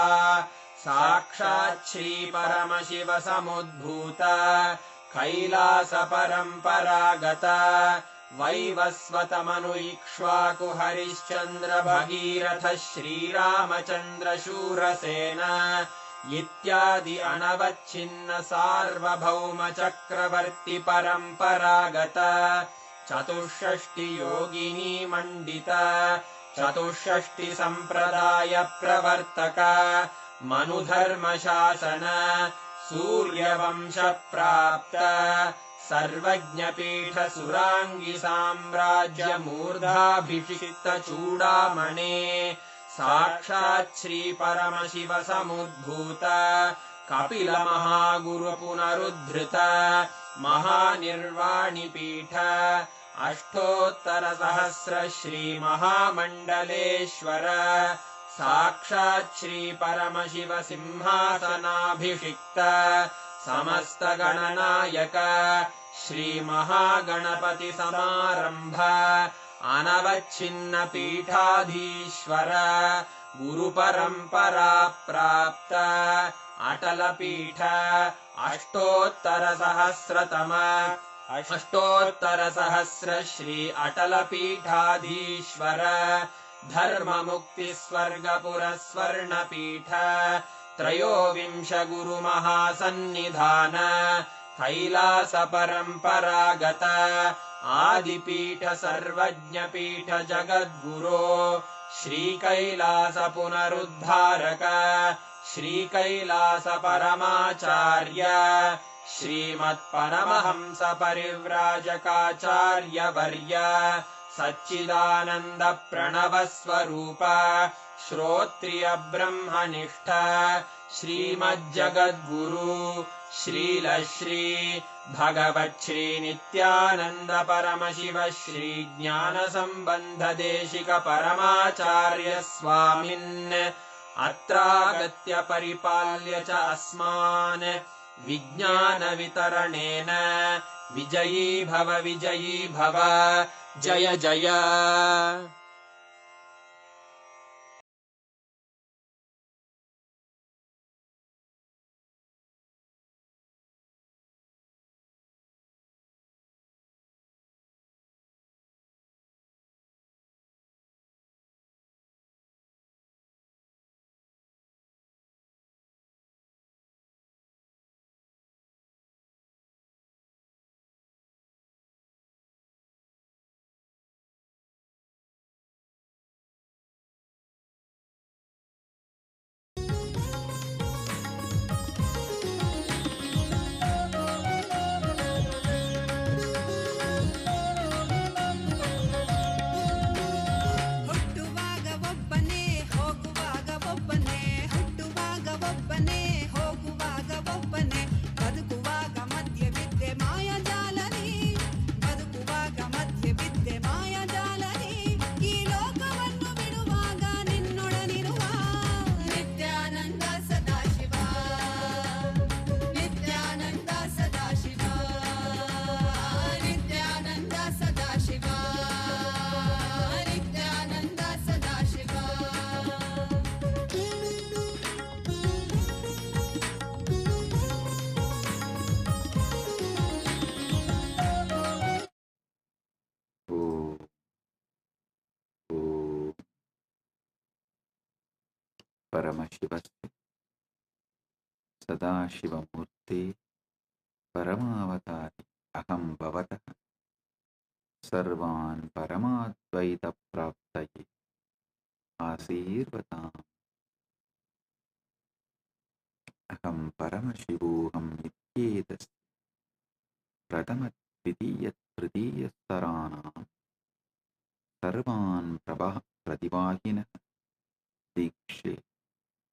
साक्षात् श्री परमशिव समुद्भूत कैलास परंपरागत वैवस्वत मनु इक्ष्वाकु हरिश्चंद्र भगीरथ श्रीरामचंद्र शूरसेन इत्यादि अनवच्छिन्न सार्वभौम चक्रवर्ति परम्परागत चतुष्षष्टि योगिनी मंडित चतुष्षष्टि संप्रदाय प्रवर्तक मनुधर्म शासन सूर्यवंश प्राप्त सर्वज्ञपीठ सुरांगी साम्राज्य मूर्धाभिषिक्त चूडामणे साक्षात् श्री परमशिव समुद्भूत कपिल महागुरु पुनरुद्धृत महानिर्वाणि पीठ अष्टोत्तर सहस्र श्री महामंडलेश्वर साक्षात् श्री परमशिव सिंहासनाभिषिक्त समस्त गणनायक श्री महागणपति समारंभ अनवच्छिन्न पीठाधीश्वर गुरु परंपरा प्राप्त अटल पीठ अष्टोत्तर सहस्र श्री अटल पीठाधीश्वर धर्म मुक्ति स्वर्गपुर स्वर्ण पीठ त्रयोविंश गुरु महासन्निधान कैलास परंपरागत आदिपीठ सर्वज्ञ पीठ जगद्गुरो श्री कैलास पुनरुद्धारक श्री कैलास परमाचार्य श्रीमत्परमहंस परिव्राजकाचार्य वर्य सच्चिदानंद प्रणव स्वरूप श्रोत्रिय ब्रह्मनिष्ठ श्रीमज्जगद्गुरु श्रील श्री भगवत् श्री नित्यानंद परमशिव श्री ज्ञान संबंध देशिक परमाचार्य स्वामिन् अत्रागत्य परिपाल्य च अस्मान् विज्ञान वितरणेन विजयी भव जय जय। Paramashiva Sadashiva Murthy Paramavatari Aham Bhavatah Sarvan Paramadvaita Praptaye Asirvatam Aham Paramashivoham Nityedas Pratama Dvitiya Tritiya Saranam Sarvan Pratibahina Dikshe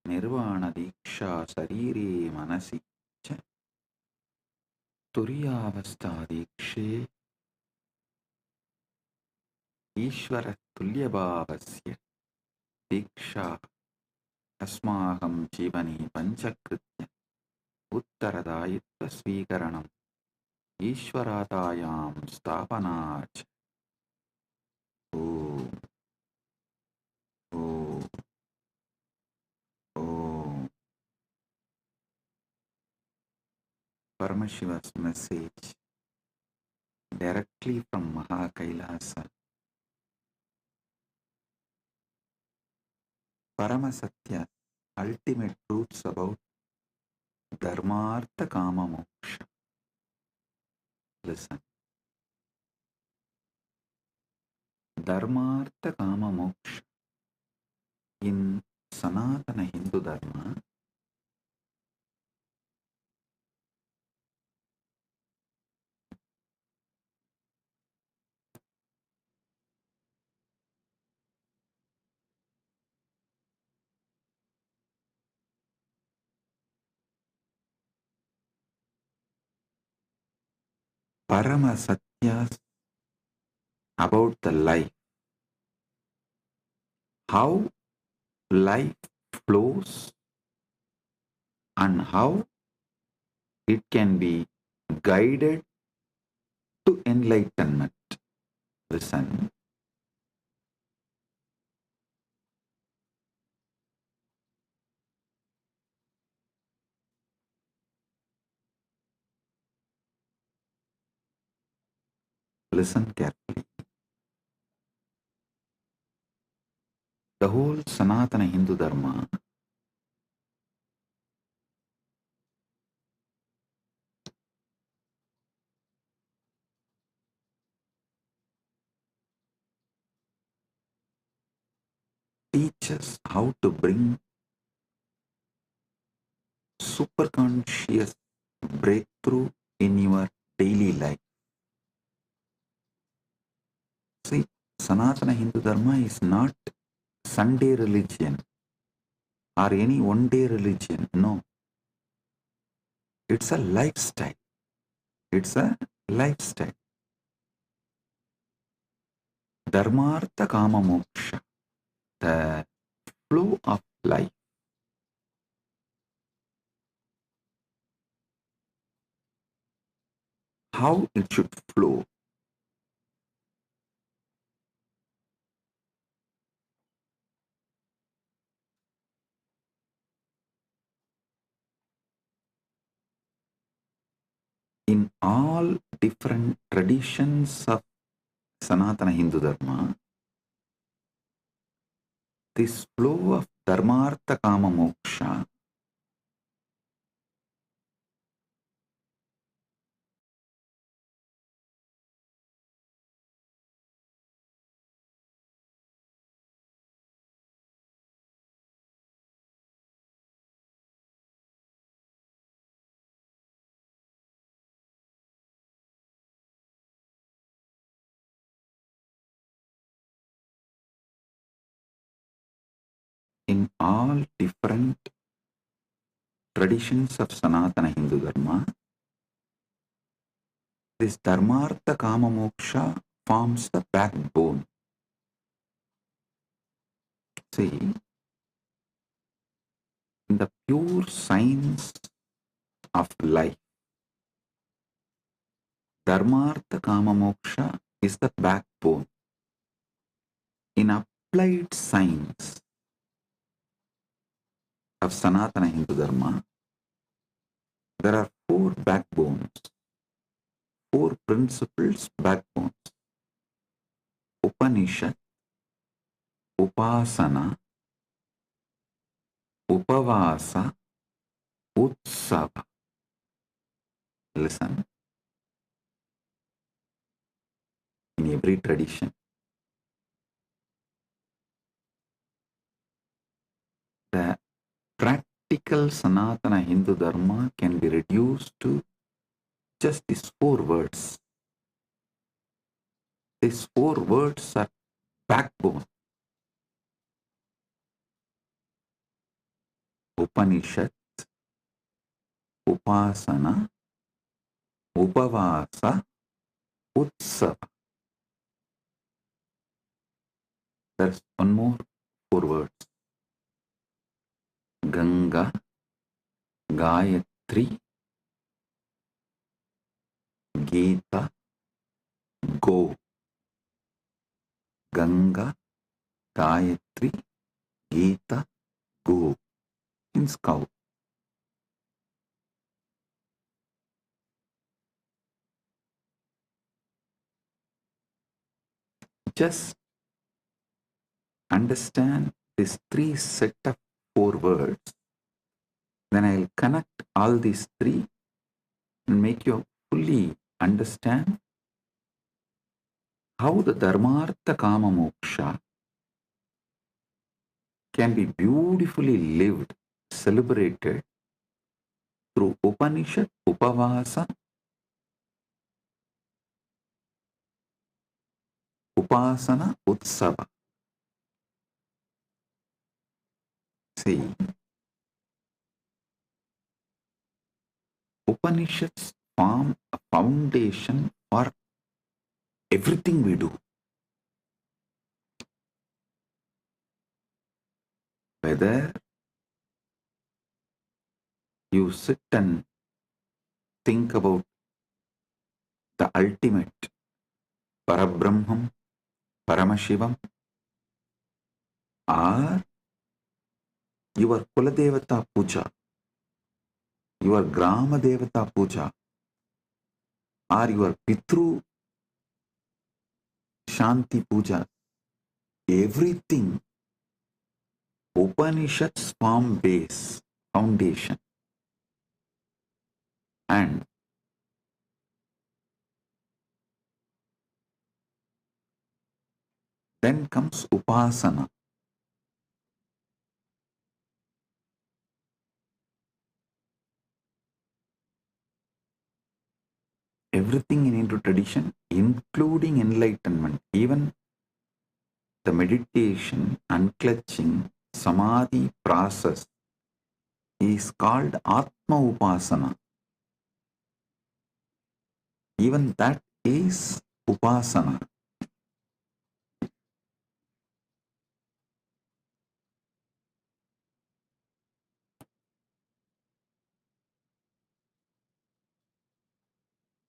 Nirvana Diksha Sarire Manasi Cha Turiyavastha Dikshe Ishvara Tulyabhavasya Diksha Asmaham Jivani Pancha Krityas Uttaradayitva Svikaranam Ishvaratayam Stapanach Om Om Om. Paramashiva's message directly from Mahakailasa. Paramasatya, ultimate truths about Dharmartha Kama Moksha. Listen. Dharmartha Kama Moksha. In Sanatana Hindu Dharma, Paramasatya about the life, how life flows and how it can be guided to enlightenment. Listen. Listen carefully. The whole Sanatana Hindu Dharma teaches how to bring superconscious breakthrough in your daily life. See, Sanatana Hindu Dharma is not Sunday religion or any one-day religion. No. It's a lifestyle. It's a lifestyle. Dharmartha Kama Moksha, the flow of life. How it should flow. In all different traditions of Sanatana Hindu Dharma, this flow of Dharmartha Kama Moksha in all different traditions of Sanatana Hindu Dharma, this Dharmartha Kama Moksha forms the backbone. See, in the pure science of life, Dharmartha Kama Moksha is the backbone. In applied science of Sanatana Hindu Dharma, there are four backbones, four principles backbones. Upanishad, Upasana, Upavasa, Utsava. Listen. In every tradition, the practical Sanatana Hindu Dharma can be reduced to just these four words. These four words are backbone. Upanishad, Upasana, Upavasa, Utsava. There's one more four words. Ganga, Gayatri, Gita, Go. Ganga, Gayatri, Gita, Go. Means cow. Just understand this three set of four words Then I'll connect all these three and make you fully understand how the Dharmartha Kama Moksha can be beautifully lived, celebrated through Upanishad, Upavasa, Upasana, Utsava. See, Upanishads form a foundation for everything we do. Whether you sit and think about the ultimate Parabrahman, Paramashivam, or your Kuladevata Puja, your Grama Devata Puja, or your Pitru Shanti Puja, everything Upanishads form base, foundation. And then comes Upasana. Everything in Hindu tradition, including enlightenment, even the meditation, unclutching, samadhi process is called Atma Upasana. Even that is Upasana.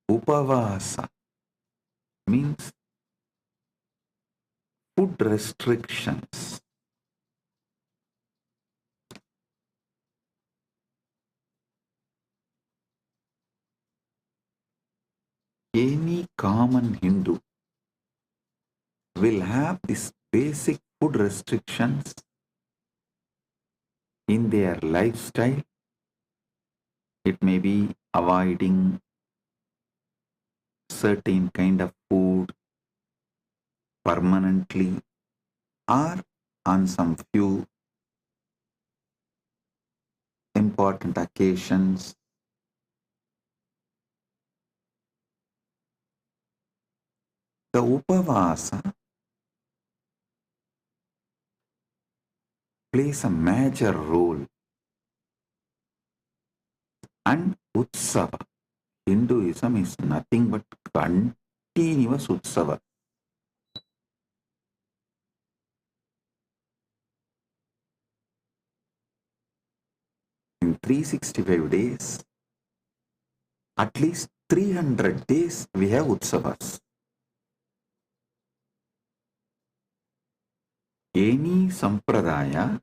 Upavasa means food restrictions. Any common Hindu will have these basic food restrictions in their lifestyle. It may be avoiding certain kind of food permanently or on some few important occasions. The Upavasa plays a major role, and Utsava, Hinduism is nothing but continuous Utsava. In 365 days, at least 300 days we have Utsavas. Any sampradaya,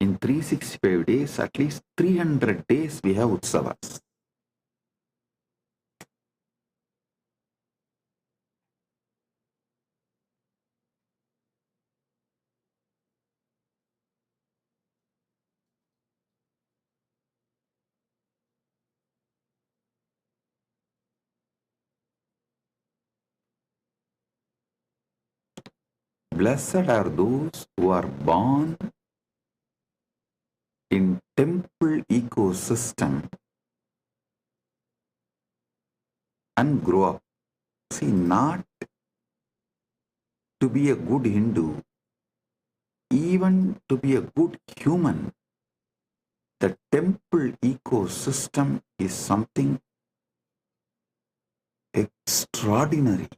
in 365 days, at least 300 days we have Utsavas. Blessed are those who are born in temple ecosystem and grow up. See, not to be a good Hindu, even to be a good human, the temple ecosystem is something extraordinary.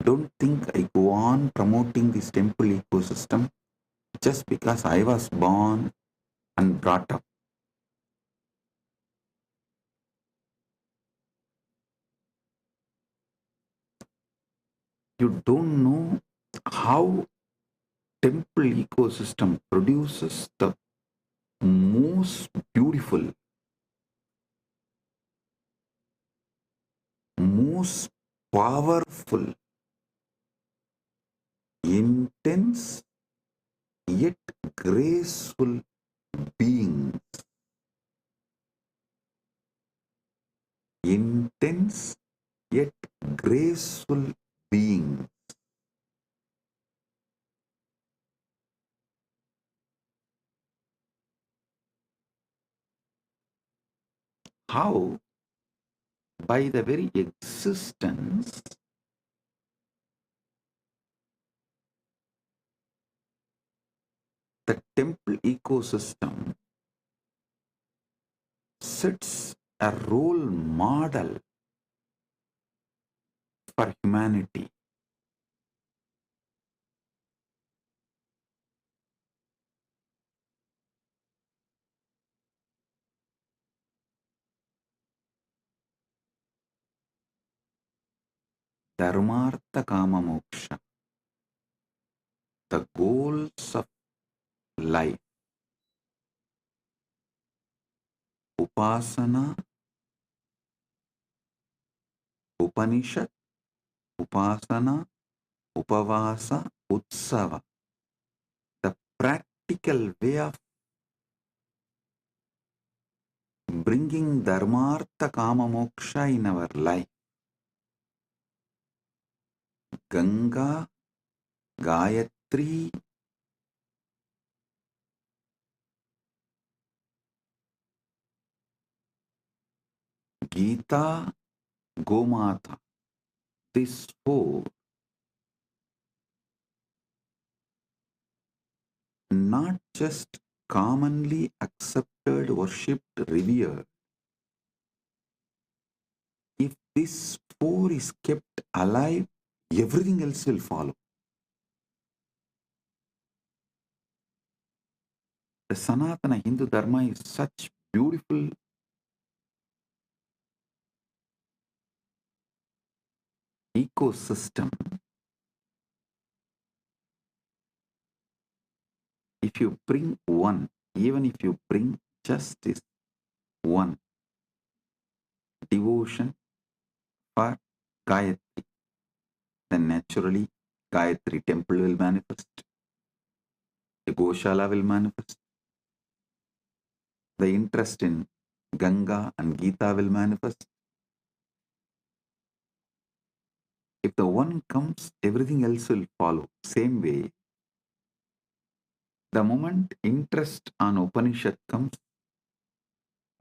Don't think I go on promoting this temple ecosystem just because I was born and brought up. You don't know how temple ecosystem produces the most beautiful, most powerful, intense yet graceful beings. Intense yet graceful beings. How? By the very existence the temple ecosystem sets a role model for humanity. Dharmartha Kama Moksha, the goals of life. Upasana, Upanishad, Upasana, Upavasa, Utsava. The practical way of bringing Dharmartha Kama Moksha in our life. Ganga, Gayatri, Gita, Gomata. These four not just commonly accepted, worshipped, revered. If this four is kept alive, everything else will follow. The Sanatana Hindu Dharma is such beautiful ecosystem. If you bring one, even if you bring justice, one, devotion for Gayatri, then naturally Gayatri temple will manifest, the Goshala will manifest, the interest in Ganga and Gita will manifest. If the one comes, everything else will follow. Same way, the moment interest on Upanishad comes,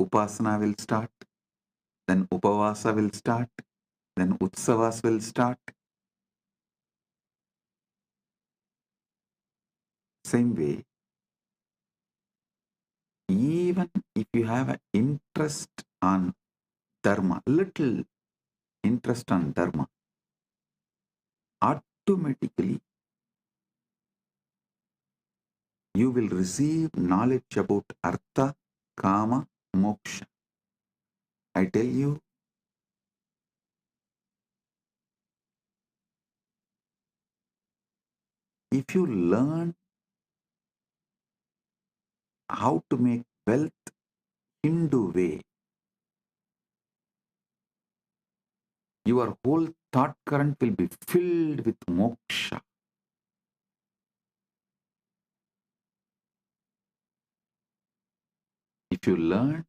Upasana will start, then Upavasa will start, then Utsavas will start. Same way, even if you have an interest on Dharma, little interest on Dharma, automatically you will receive knowledge about Artha, Kama, Moksha. I tell you, if you learn how to make wealth Hindu way, your whole thought current will be filled with moksha. If you learn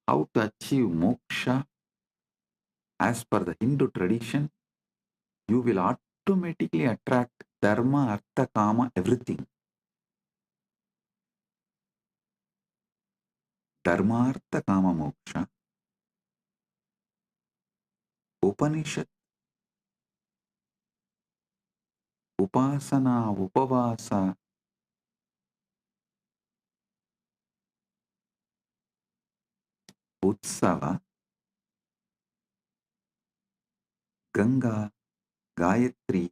how to achieve moksha as per the Hindu tradition, you will automatically attract dharma, artha, kama, everything. Dharma, artha, kama, moksha. Upanishad, upasana, upavasa, utsava, Ganga, Gayatri,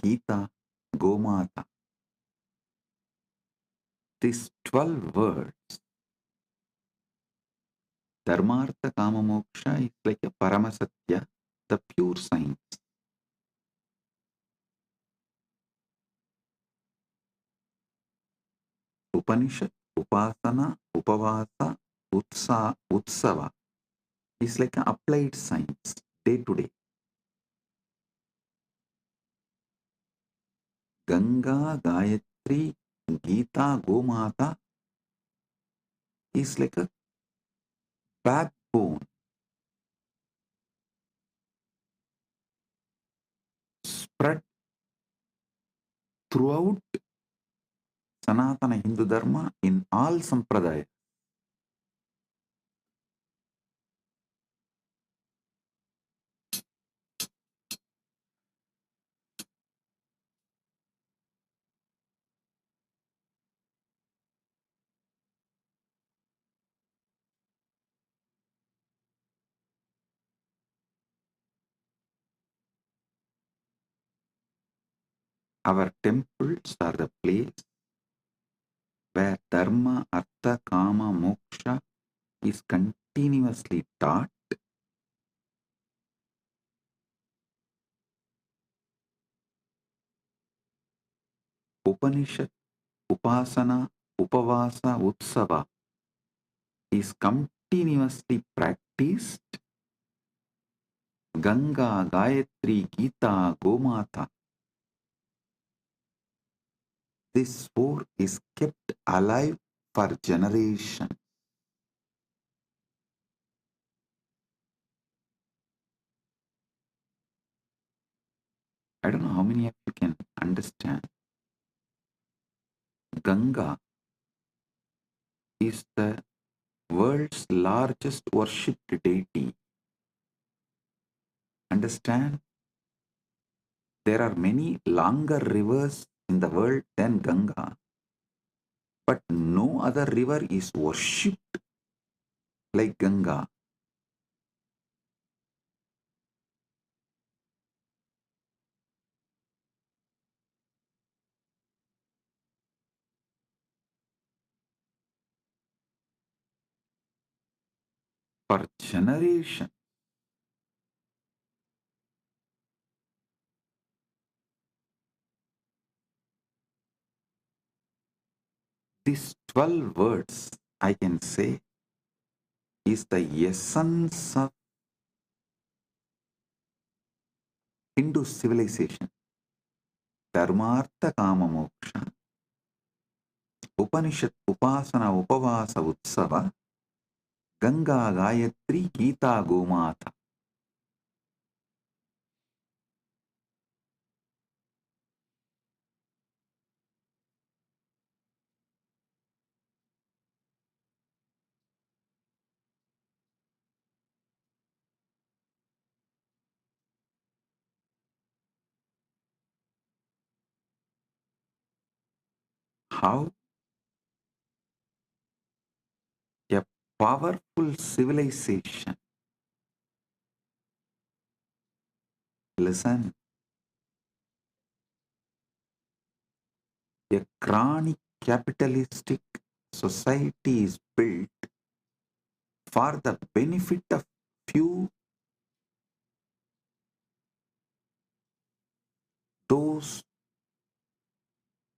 Gita, Gomata. These 12 words, Dharmartha Kama Moksha, is like a Paramasatya, the pure science. Upanishad, Upasana, Upavasa, Utsava is like an applied science, day to day. Ganga, Gayatri, Gayatri, Gita, Gomata is like a backbone spread throughout Sanatana Hindu Dharma in all sampradayas. Our temples are the place where Dharma, Artha, Kama, Moksha is continuously taught. Upanishad, Upasana, Upavasa, Utsava is continuously practiced. Ganga, Gayatri, Gita, Gomata. This four is kept alive for generations. I don't know how many of you can understand. Ganga is the world's largest worshipped deity. Understand? There are many longer rivers in the world than Ganga, but no other river is worshipped like Ganga. For generations, these 12 words, I can say, is the essence of Hindu civilization. Dharmartha Kama Moksha, Upanishad, Upasana, Upavasa, Utsava, Ganga, Gayatri, Gita, Gomata. How a powerful civilization, listen, a chronic capitalistic society is built for the benefit of few, those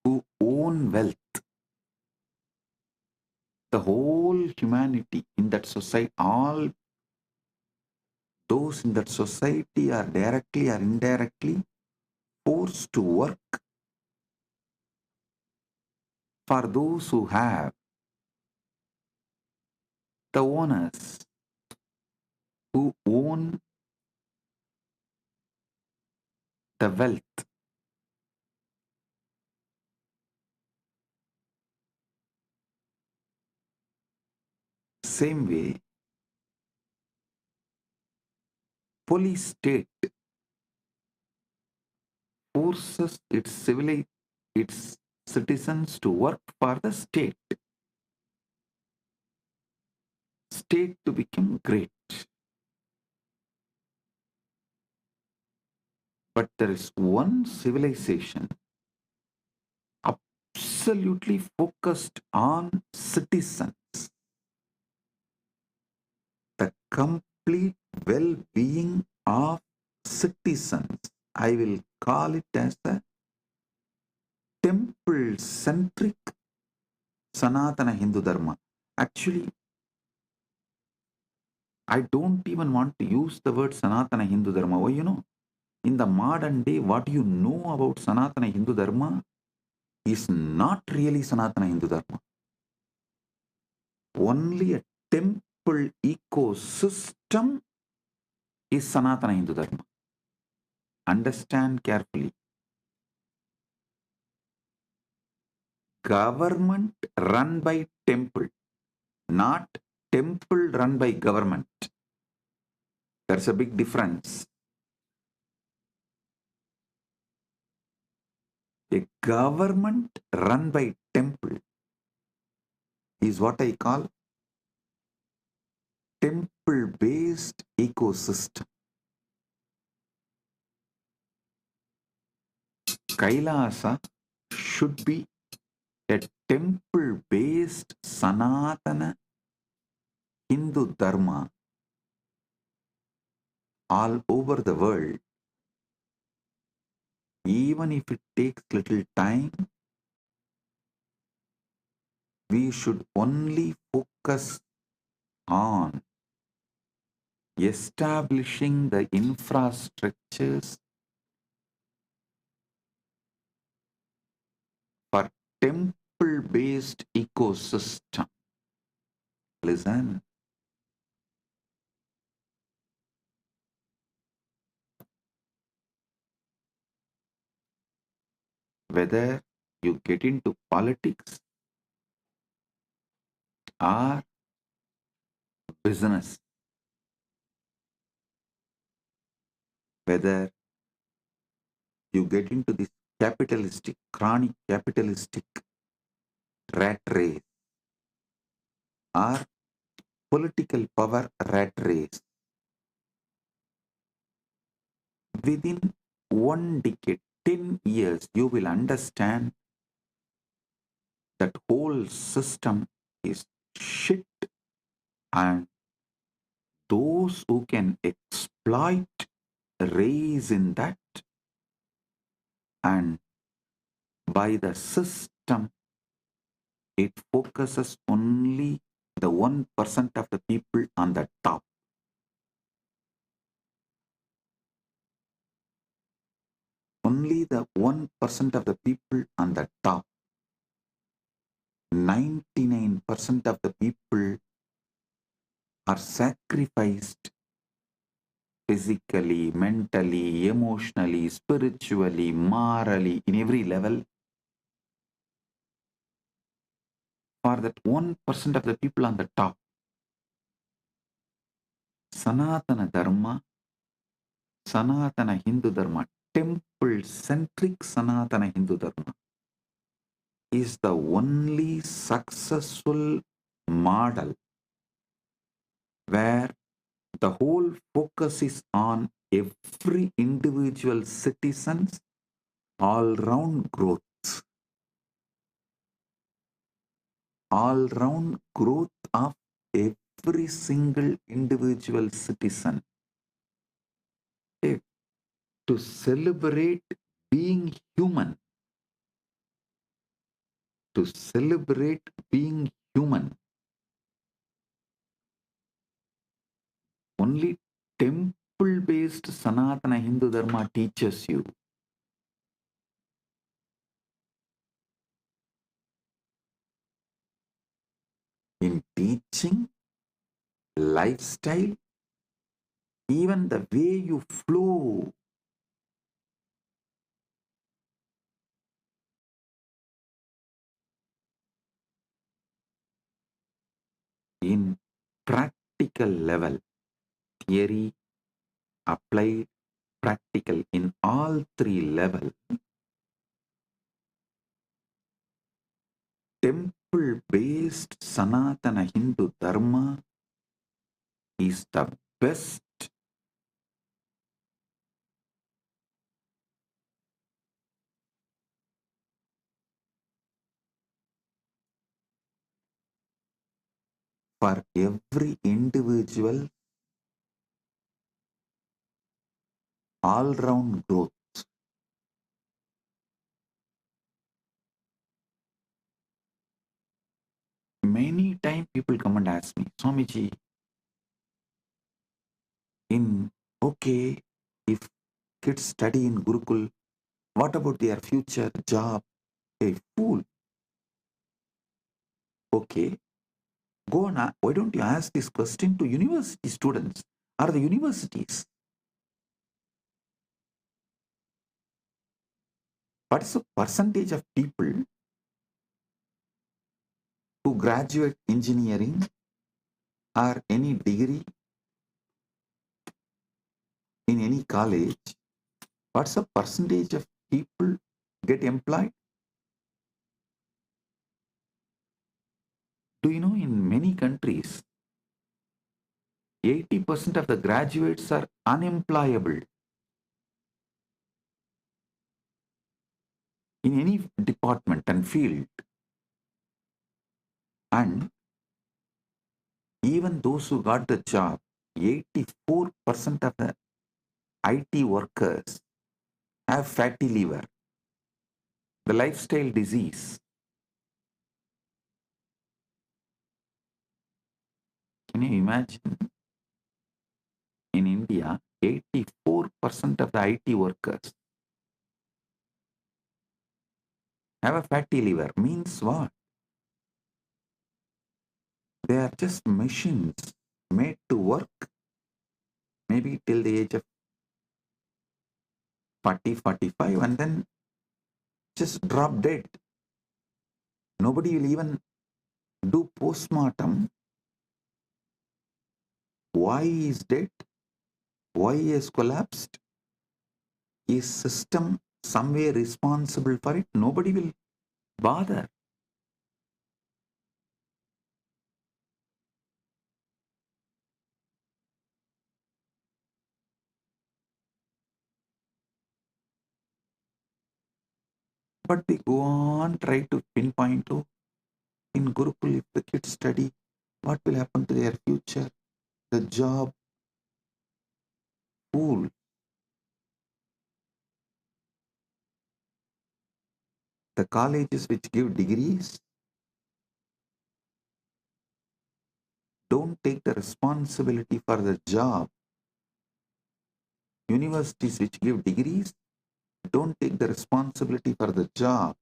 who own wealth. The whole humanity in that society, all those in that society are directly or indirectly forced to work for those who have, the owners who own the wealth. Same way, police state forces its citizens to work for the state to become great. But there is one civilization absolutely focused on citizens, the complete well-being of citizens. I will call it as the temple-centric Sanatana Hindu Dharma. Actually, I don't even want to use the word Sanatana Hindu Dharma. Why, in the modern day, what you know about Sanatana Hindu Dharma is not really Sanatana Hindu Dharma. Only a temple ecosystem is Sanatana Hindu Dharma. Understand carefully. Government run by temple, not temple run by government. There's a big difference. A government run by temple is what I call temple-based ecosystem. Kailasa should be a temple-based Sanatana Hindu Dharma all over the world. Even if it takes little time, we should only focus on establishing the infrastructures for temple-based ecosystem. Listen. Whether you get into politics or business, whether you get into this capitalistic, chronic capitalistic rat race or political power rat race, within 1 decade, 10 years, you will understand that whole system is shit, and those who can exploit raise in that, and by the system it focuses only the 1% of the people on the top. Only the 1% of the people on the top. 99% of the people are sacrificed physically, mentally, emotionally, spiritually, morally, in every level for that 1% of the people on the top. Sanatana Dharma, Sanatana Hindu Dharma, temple-centric Sanatana Hindu Dharma is the only successful model where the whole focus is on every individual citizen's all-round growth. All-round growth of every single individual citizen. To celebrate being human. To celebrate being human. Only temple-based Sanatana Hindu Dharma teaches you. In teaching, lifestyle, even the way you flow. In practical level, theory, applied, practical, in all three levels, temple-based Sanatana Hindu Dharma is the best. For every individual, all-round growth. Many times people come and ask me, Swamiji, if kids study in Gurukul, what about their future job? A fool. Okay, go on. Why don't you ask this question to university students or the universities? What's the percentage of people who graduate engineering or any degree in any college? What's the percentage of people get employed? Do you know in many countries, 80% of the graduates are unemployable in any department and field. And even those who got the job, 84% of the IT workers have fatty liver, the lifestyle disease. Can you imagine? In India, 84% of the IT workers have a fatty liver. Means what? They are just machines made to work maybe till the age of 40, 45 and then just drop dead. Nobody will even do postmortem. Why he is dead? Why he has collapsed? Is system somewhere responsible for it? Nobody will bother. But they go on, try to pinpoint to in Gurukul, if the kids study, what will happen to their future? The job, fool. The colleges which give degrees don't take the responsibility for the job. Universities which give degrees don't take the responsibility for the job.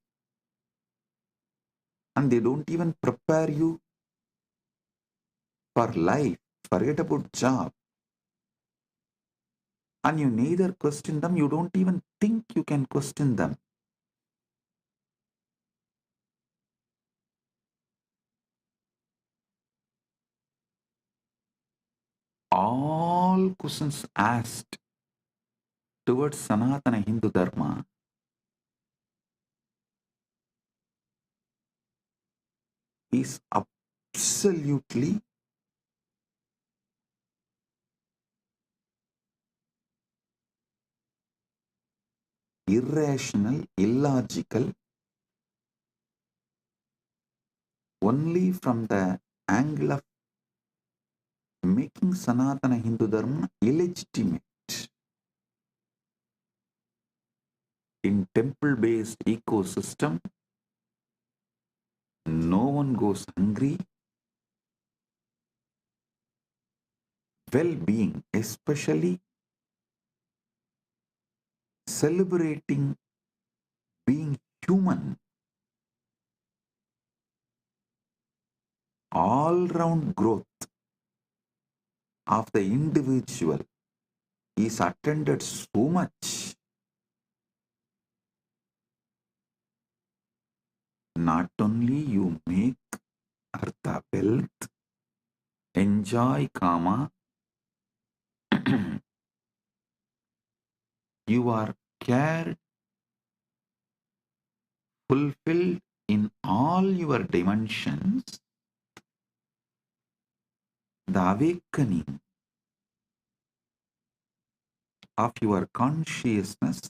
And they don't even prepare you for life. Forget about job. And you neither question them, you don't even think you can question them. All questions asked towards Sanatana Hindu Dharma is absolutely irrational, illogical, only from the angle of making Sanatana Hindu Dharma illegitimate. In temple-based ecosystem, no one goes hungry. Well-being, especially celebrating being human, all-round growth of the individual is attended so much. Not only you make artha, wealth, enjoy kama, you are cared, fulfilled in all your dimensions. The awakening of your consciousness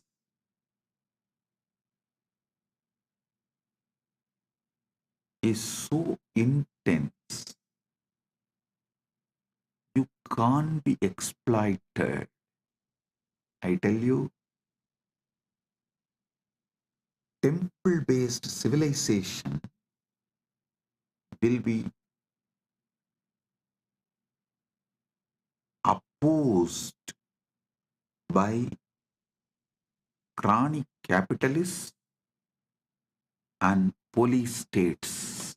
is so intense, you can't be exploited. I tell you, temple-based civilization will be opposed by chronic capitalists and police states.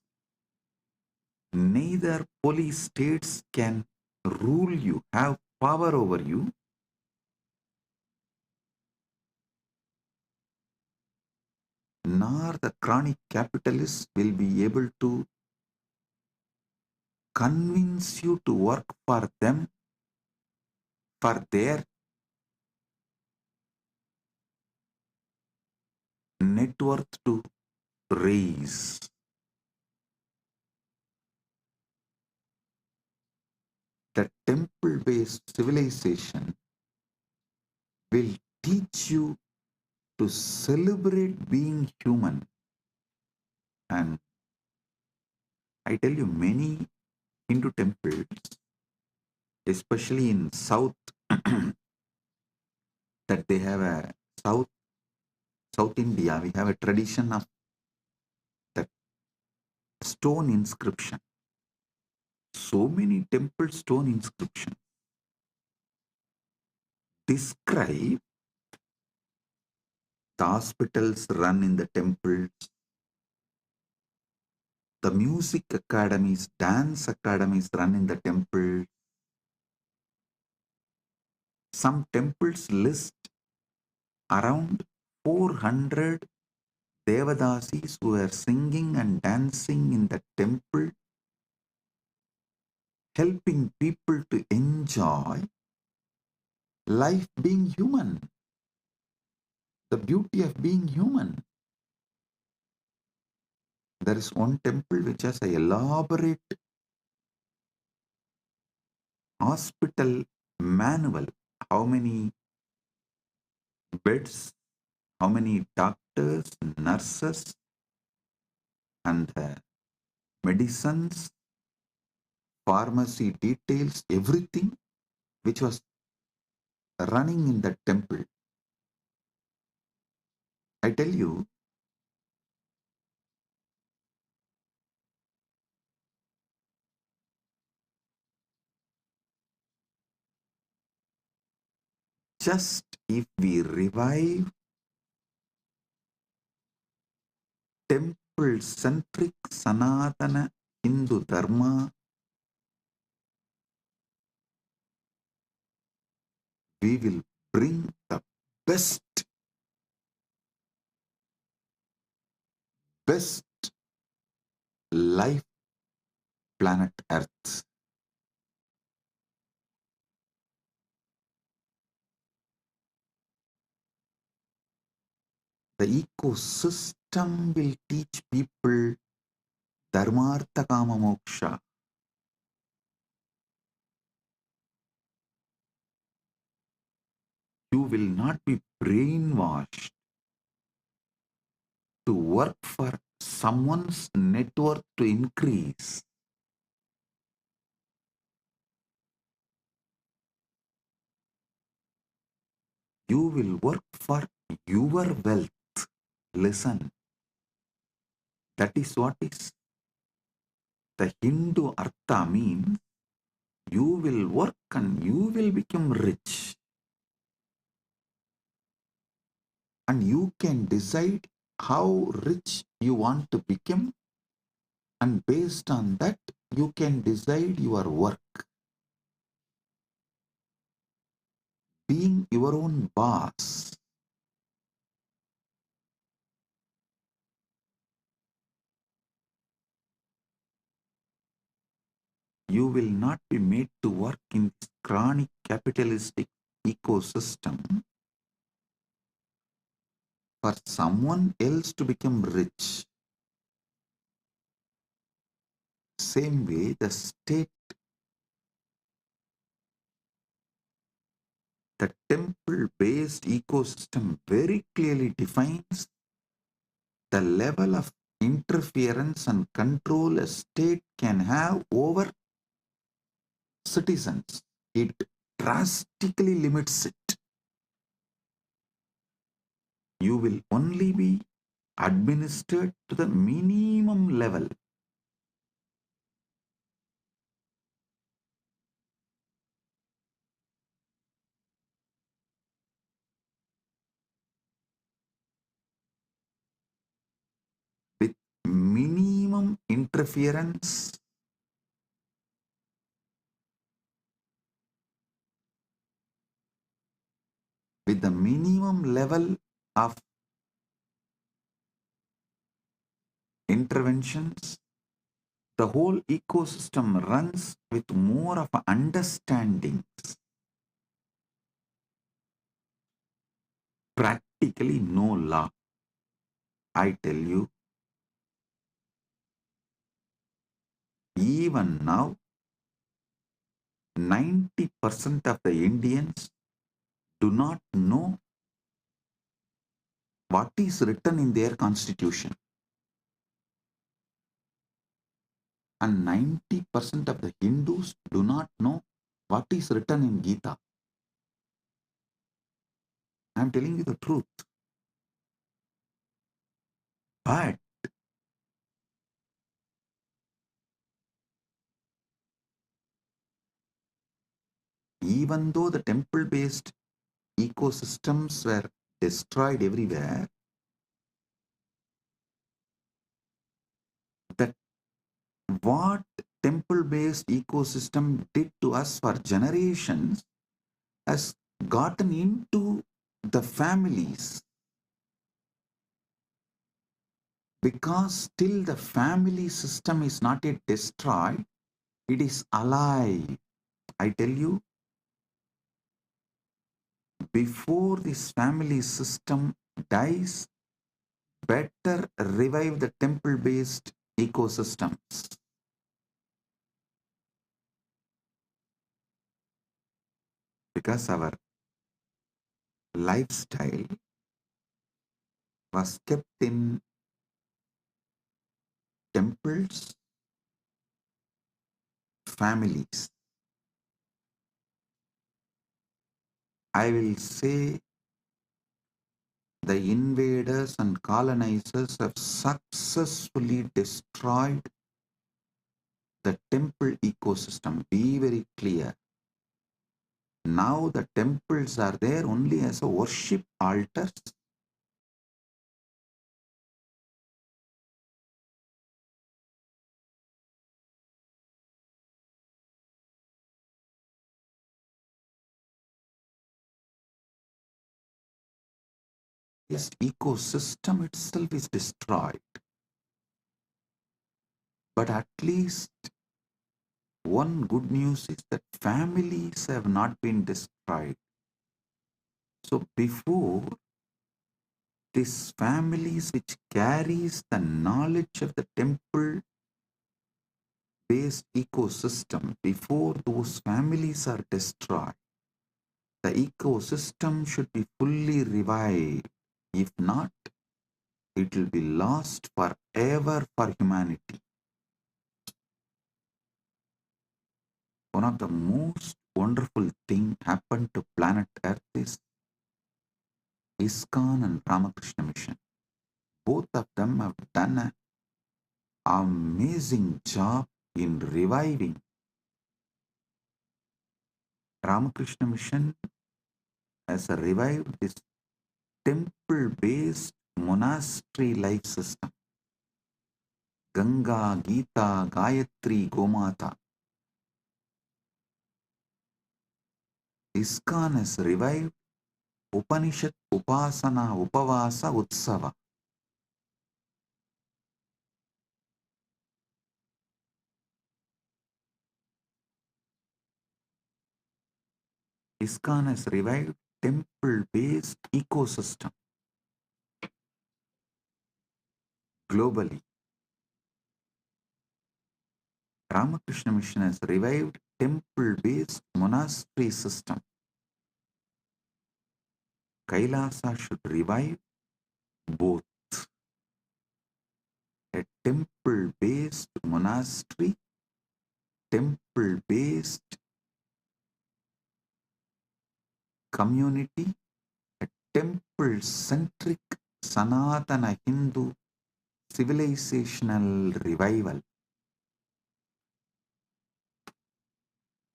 Neither police states can rule you, have power over you, nor the chronic capitalists will be able to convince you to work for them, for their net worth to raise. The temple-based civilization will teach you to celebrate being human. And I tell you, many Hindu temples, especially in South, that they have a South India, we have a tradition of that stone inscription. So many temple stone inscriptions describe the hospitals run in the temples, the music academies, dance academies run in the temple. Some temples list around 400 Devadasis who are singing and dancing in the temple, helping people to enjoy life being human, the beauty of being human. There is one temple which has an elaborate hospital manual, how many beds, how many doctors, nurses, and medicines, pharmacy details, everything which was running in the temple. I tell you, just if we revive temple-centric Sanatana Hindu Dharma, we will bring the best life planet Earth. The ecosystem will teach people Dharmartha Kama Moksha. You will not be brainwashed to work for someone's net worth to increase. You will work for your wealth. Listen, that is what is the Hindu Artha means. You will work and you will become rich. And you can decide how rich you want to become, and based on that, you can decide your work. Being your own boss. You will not be made to work in this chronic capitalistic ecosystem for someone else to become rich. Same way, the state, the temple-based ecosystem very clearly defines the level of interference and control a state can have over citizens. It drastically limits it. You will only be administered to the minimum level. minimum interference with the minimum level of interventions, the whole ecosystem runs with more of understandings. Practically no law. I tell you, even now, 90% of the Indians do not know what is written in their constitution. And 90% of the Hindus do not know what is written in Gita. I am telling you the truth. But even though the temple-based ecosystems were destroyed everywhere, that what temple-based ecosystem did to us for generations has gotten into the families, because still the family system is not yet destroyed, it is alive. I tell you, before this family system dies, better revive the temple-based ecosystems. Because our lifestyle was kept in temples, families. I will say the invaders and colonizers have successfully destroyed the temple ecosystem. Be very clear. Now the temples are there only as a worship altars. This ecosystem itself is destroyed. But at least one good news is that families have not been destroyed. So before, these families which carries the knowledge of the temple-based ecosystem, before those families are destroyed, the ecosystem should be fully revived. If not, it will be lost forever for humanity. One of the most wonderful things happened to planet Earth is ISKCON and Ramakrishna Mission. Both of them have done an amazing job in reviving. Ramakrishna Mission has revived this temple-based monastery life system. Ganga, Gita, Gayatri, Gomata. ISKCON has revived Upanishad, Upasana, Upavasa, Utsava. ISKCON has revived temple-based ecosystem globally. Ramakrishna Mission has revived temple-based monastery system. Kailasa should revive both. A temple-based monastery, temple-based community, a temple-centric Sanatana Hindu civilizational revival.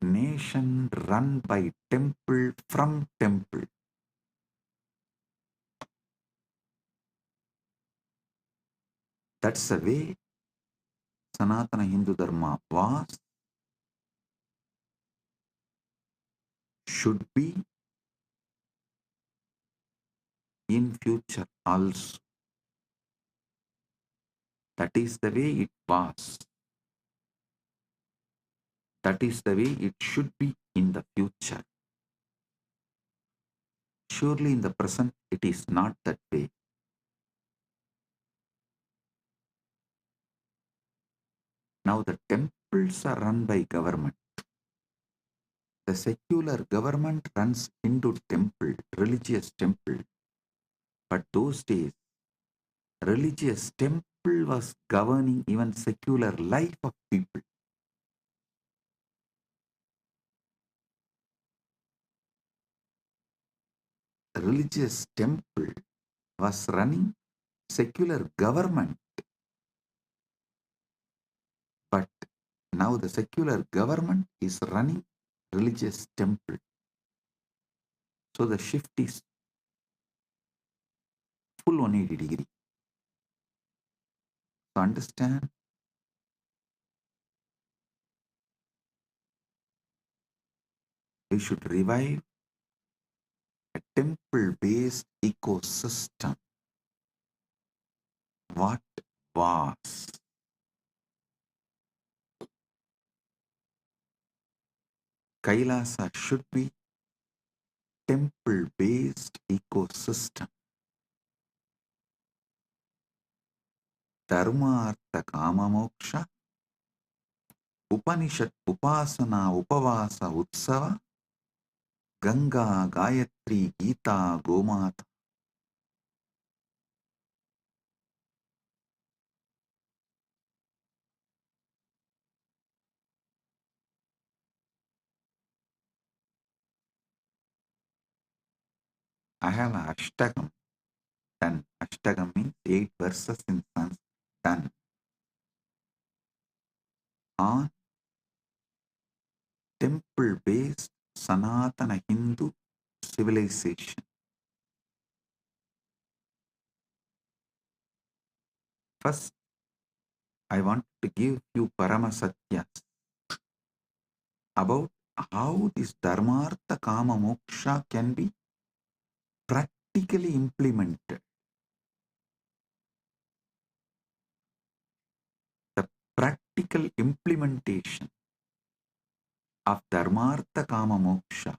Nation run by temple from temple. That's the way Sanatana Hindu Dharma was, should be in future also. That is the way it was. That is the way it should be in the future. Surely in the present it is not that way. Now the temples are run by government. The secular government runs Hindu temple, religious temple. But those days, religious temple was governing even secular life of people. Religious temple was running secular government. But now the secular government is running religious temple. So the shift is full 180 degree. So understand, we should revive a temple-based ecosystem. What was? Kailasa should be temple-based ecosystem. Dharma, Artha, Kama, Moksha, Upanishad, Upasana, Upavasa, Utsava, Ganga, Gayatri, Gita, Gomata. I have an Ashtagam done. Ashtagam means 8 verses in Sanskrit done on temple-based Sanatana Hindu civilization. First, I want to give you Paramasatyas about how this Dharmartha Kama Moksha can be practically implemented. The practical implementation of Dharmartha Kama Moksha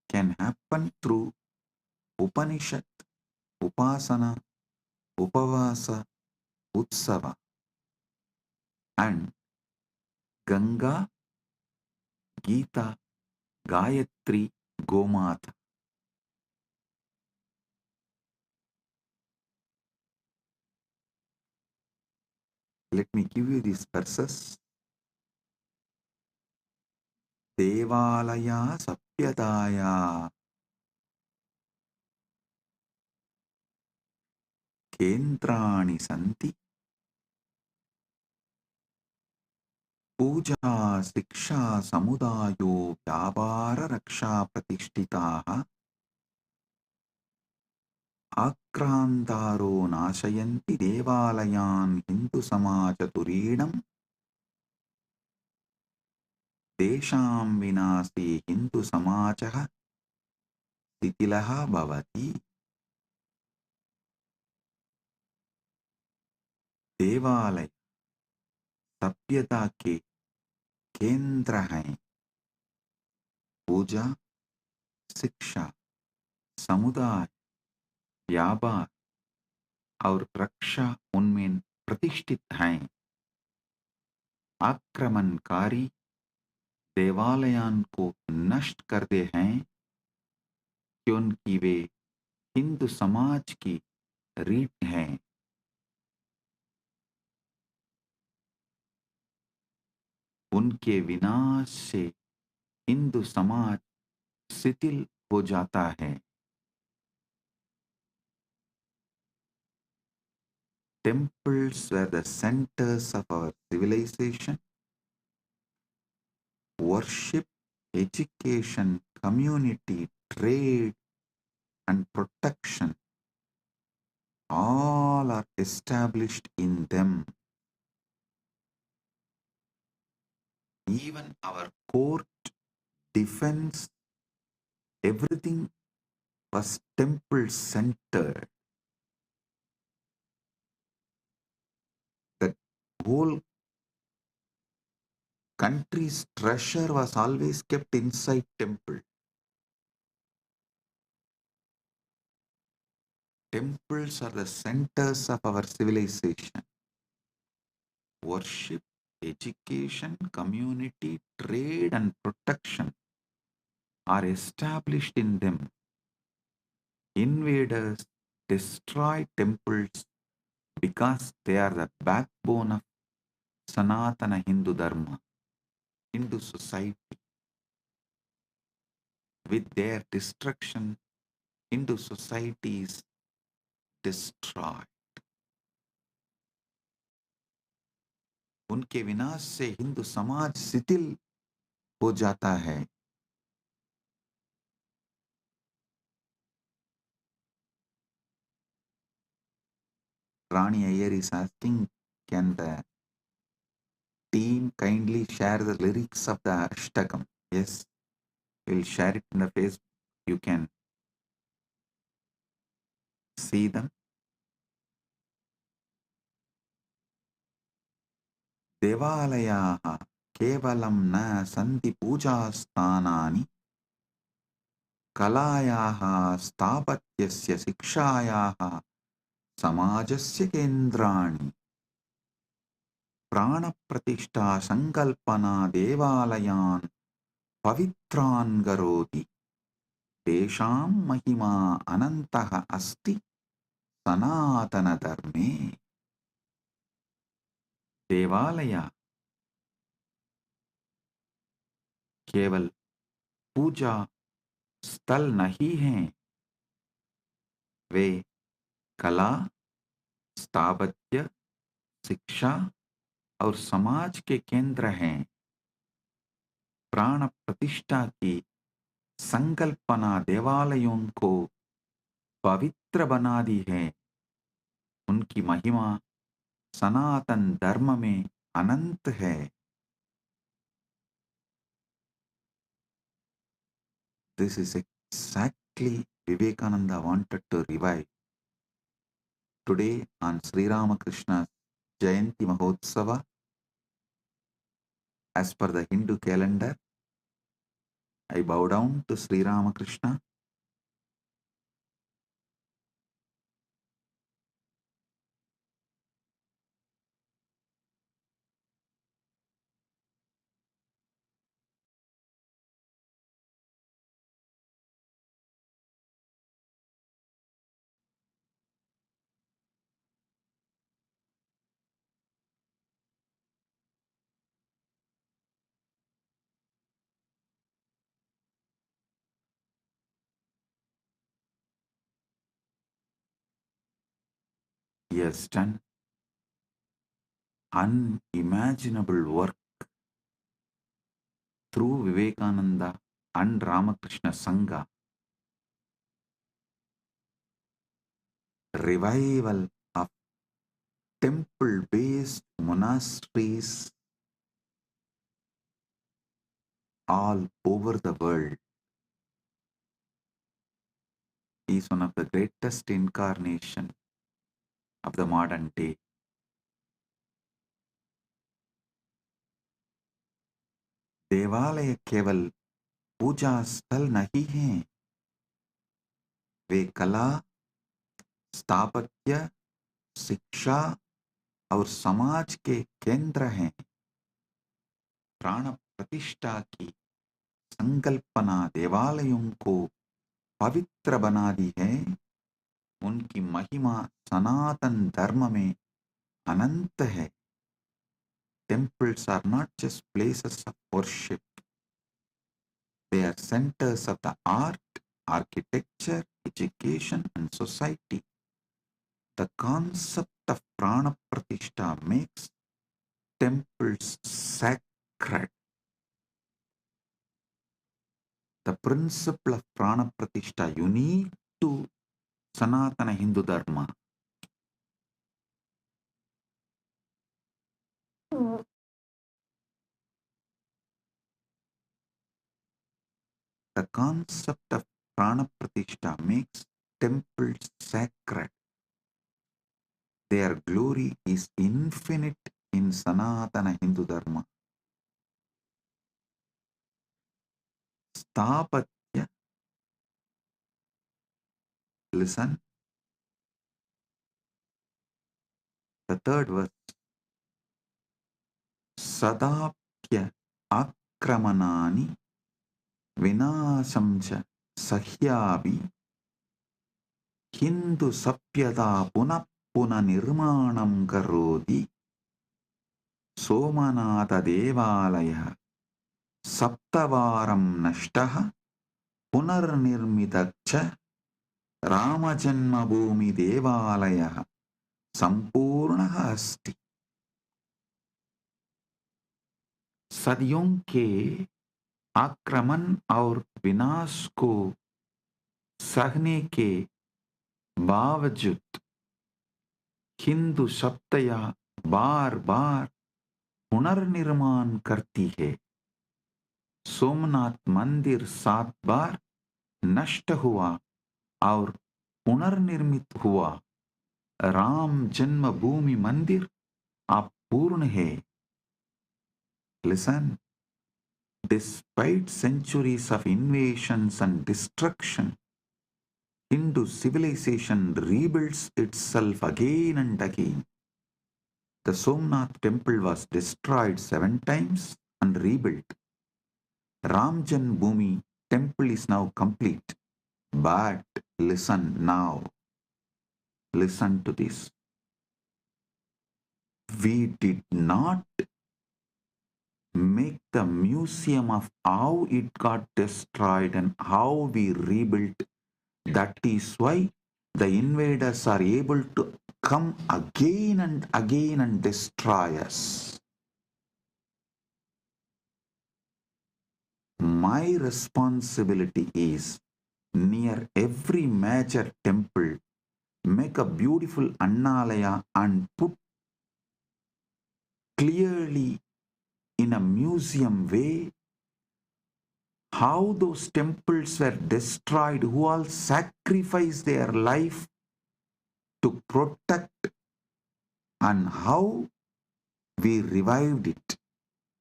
can happen through Upanishad, Upasana, Upavasa, Utsava, and Ganga, Gita, Gayatri, Gomata. Let me give you these verses. Devalaya Sapyadaya Kendrani Santi Puja Siksha Samudayo Vyabara Raksha Pratishtitaha Akrantaro Nashayanti Devalayan Hindu Samajaturinam Desham Vinasi Hindu Samajaha Sitilaha Bhavati. देवालय सभ्यता के केंद्र हैं. पूजा, शिक्षा, समुदाय, व्यापार और रक्षा उनमें प्रतिष्ठित हैं. आक्रमणकारी देवालयों को नष्ट करते हैं क्योंकि वे हिंदू समाज की रीढ़ हैं. उनके विनाश से हिंदू समाज शिथिल हो जाता है. Temples were the centers of our civilization. Worship, education, community, trade, and protection all are established in them. Even our court, defense, everything was temple centered. The whole country's treasure was always kept inside temple. Temples are the centers of our civilization. Worship, education, community, trade, and protection are established in them. Invaders destroy temples because they are the backbone of Sanatana Hindu Dharma, Hindu society. With their destruction, Hindu society is destroyed. उनके विनाश से हिंदू समाज शिथिल हो जाता है. Rani Iyer is asking, can the team kindly share the lyrics of the Ashtakam? Yes, we'll share it in the Facebook. You can see them. देवालयाः केवलं न सन्ति पूजास्थानानि कलायाः स्थापत्यस्य शिक्षायाः समाजस्य केन्द्राणि प्राणप्रतिष्ठा संकल्पना देवालयान् पवित्रान् करोति तेषां महिमा अनन्तः अस्ति सनातनधर्मे. देवालय केवल पूजा स्थल नहीं हैं, वे कला, स्थापत्य, शिक्षा और समाज के केंद्र हैं. प्राण प्रतिष्ठा की संकल्पना देवालयों को पवित्र बना दी है. उनकी महिमा सनातन धर्म में अनंत है. This is exactly Vivekananda wanted to revive. Today on Sri Ramakrishna's Jayanti Mahotsava, as per the Hindu calendar, I bow down to Sri Ramakrishna. He has done unimaginable work through Vivekananda and Ramakrishna Sangha. Revival of temple-based monasteries all over the world. He is one of the greatest incarnation of the modern day. देवालय केवल पूजा स्थल नहीं हैं, वे कला, स्थापत्य, शिक्षा और समाज के केंद्र हैं. प्राण प्रतिष्ठा की संकल्पना देवालयों को पवित्र बना दी है. उनकी महिमा सनातन धर्म में अनंत है. Temples are not just places of worship. They are centers of the art, architecture, education, and society. The concept of prana pratishtha makes temples sacred. The principle of prana pratishtha unique to Sanatana Hindu Dharma. The concept of prana pratishtha makes temples sacred. Their glory is infinite in Sanatana Hindu Dharma. Stapatya, listen, the third verse. Sadapya akramanani vinashamcha sahyavi Hindu sapyata punap puna nirmanam karoti Somanatha devalaya saptavaram nashtaha punarnirmitacha Ramajanmabhumi devalaya sampurnaha asti. सदियों के आक्रमण और विनाश को सहने के बावजूद हिंदू सत्ता बार बार पुनर्निर्माण करती है. सोमनाथ मंदिर 7 बार नष्ट हुआ और पुनर्निर्मित हुआ. राम जन्मभूमि मंदिर अपूर्ण है. Listen, despite centuries of invasions and destruction, Hindu civilization rebuilds itself again and again. The Somnath temple was destroyed 7 times and rebuilt. Ram Janmabhoomi temple is now complete. But listen now. Listen to this. We did not make the museum of how it got destroyed and how we rebuilt. That is why the invaders are able to come again and destroy us. My responsibility is near every major temple, make a beautiful annalaya and put clearly in a museum way how those temples were destroyed, who all sacrificed their life to protect, and how we revived it.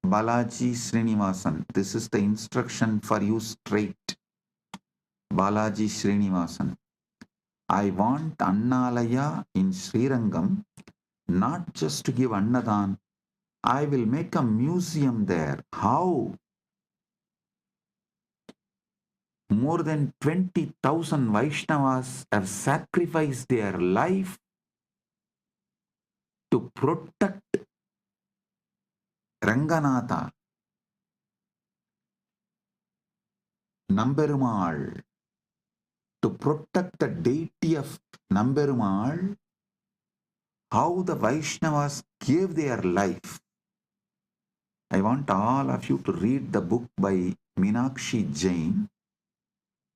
Balaji Srinivasan, this is the instruction for you straight. Balaji Srinivasan, I want Annalaya in Srirangam, not just to give Annadan. I will make a museum there. How? More than 20,000 Vaishnavas have sacrificed their life to protect Ranganatha, Namberumal, to protect the deity of Namberumal. How the Vaishnavas gave their life. I want all of you to read the book by Meenakshi Jain,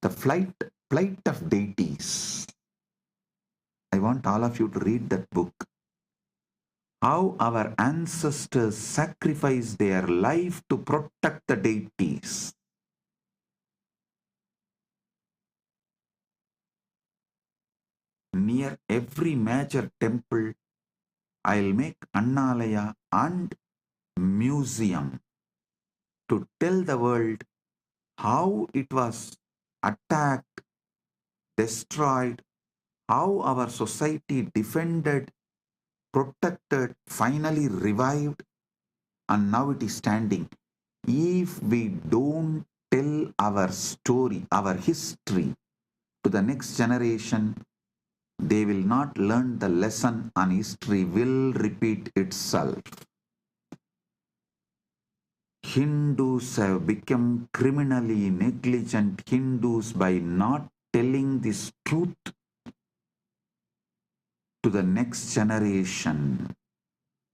The Flight of Deities. I want all of you to read that book. How our ancestors sacrificed their life to protect the deities. Near every major temple, I'll make Annalaya and museum to tell the world how it was attacked, destroyed, how our society defended, protected, finally revived, and now it is standing. If we don't tell our story, our history to the next generation, they will not learn the lesson and history will repeat itself. Hindus have become criminally negligent Hindus by not telling this truth to the next generation.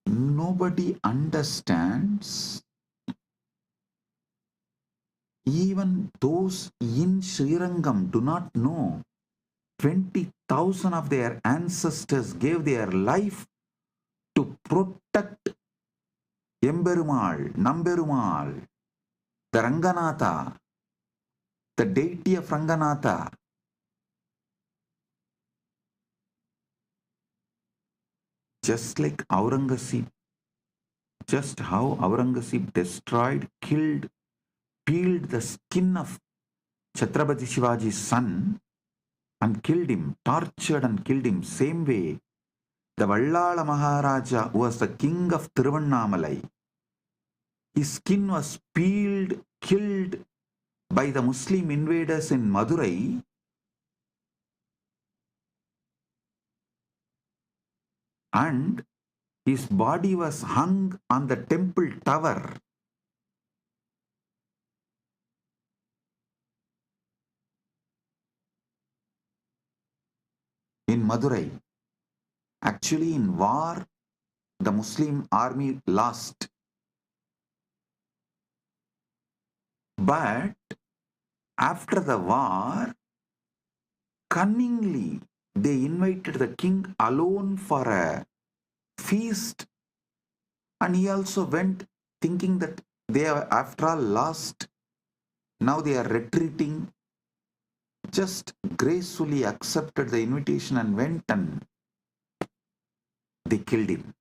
Nobody understands. Even those in Srirangam do not know. 20,000 of their ancestors gave their life to protect Emberumal, Namberumal, the Ranganatha. the deity of Ranganatha. Just like Aurangzeb, just how Aurangzeb destroyed, killed, peeled the skin of Chhatrapati Shivaji's son and killed him, tortured and killed him. Same way, the Vallala Maharaja, who was the king of Tiruvannamalai, his skin was peeled, killed by the Muslim invaders in Madurai. And his body was hung on the temple tower. In Madurai. Actually, in war, the Muslim army lost. But after the war, cunningly, they invited the king alone for a feast. And he also went thinking that they are after all lost. Now they are retreating. Just gracefully accepted the invitation and went, and they killed him.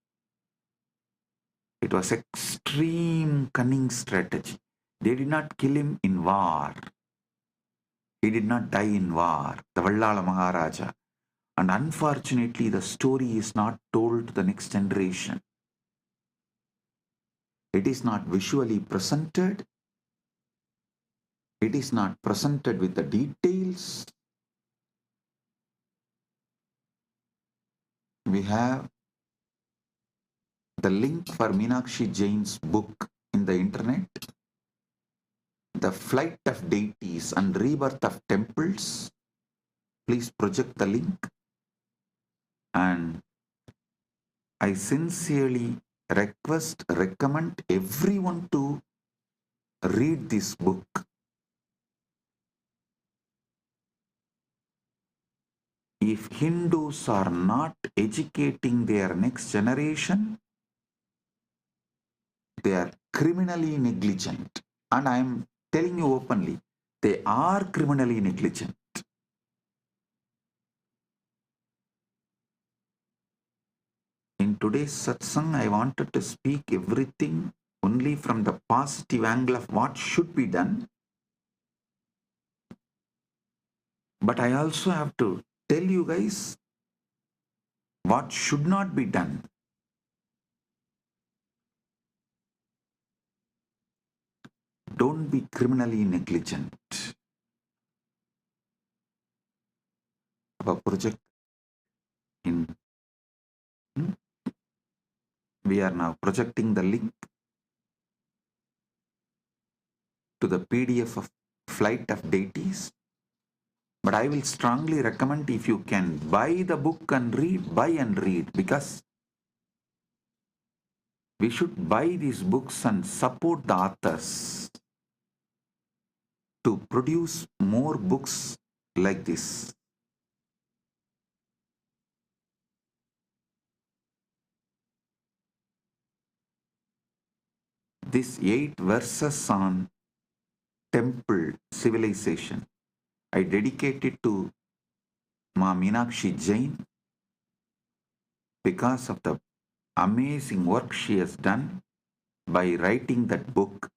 It was extreme cunning strategy. They did not kill him in war. He did not die in war, the Vallala Maharaja. And unfortunately, the story is not told to the next generation. It is not visually presented. It is not presented with the details. We have the link for Meenakshi Jain's book in the internet, The Flight of Deities and Rebirth of Temples. Please project the link. And I sincerely recommend everyone to read this book. If Hindus are not educating their next generation, they are criminally negligent. And I am telling you openly, they are criminally negligent. In today's satsang, I wanted to speak everything only from the positive angle of what should be done. But I also have to tell you guys what should not be done. Don't be criminally negligent. Our project we are now projecting the link to the PDF of Flight of Deities. But I will strongly recommend, if you can buy the book and read, buy and read, because we should buy these books and support the authors to produce more books like this. These 8 verses on temple civilization, I dedicate it to Ma Meenakshi Jain because of the amazing work she has done by writing that book,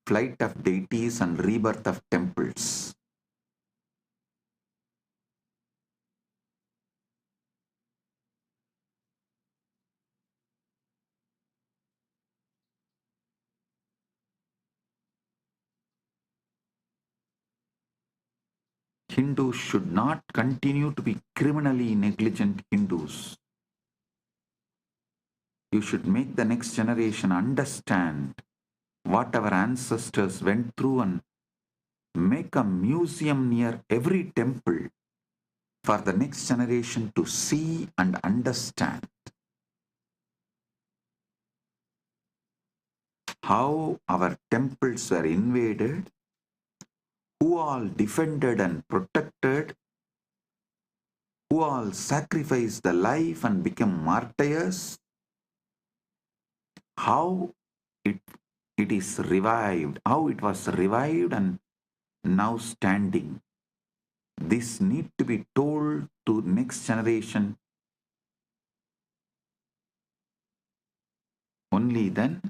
Flight of Deities and Rebirth of Temples. Hindus should not continue to be criminally negligent Hindus. You should make the next generation understand what our ancestors went through and make a museum near every temple for the next generation to see and understand how our temples were invaded, who all defended and protected, who all sacrificed the life and became martyrs, how it is revived, how it was revived and now standing. This need to be told to next generation. Only then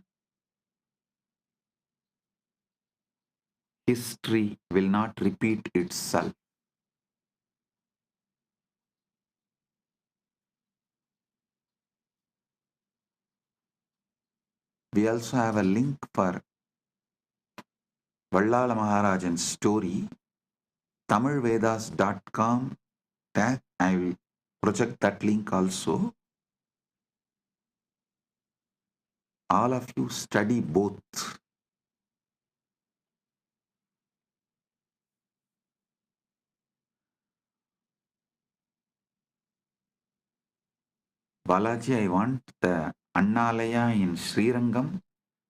history will not repeat itself. We also have a link for Vallala Maharajan's story, tamilvedas.com. That I will project that link also. All of you study both. Balaji, I want the Annalaya in Srirangam,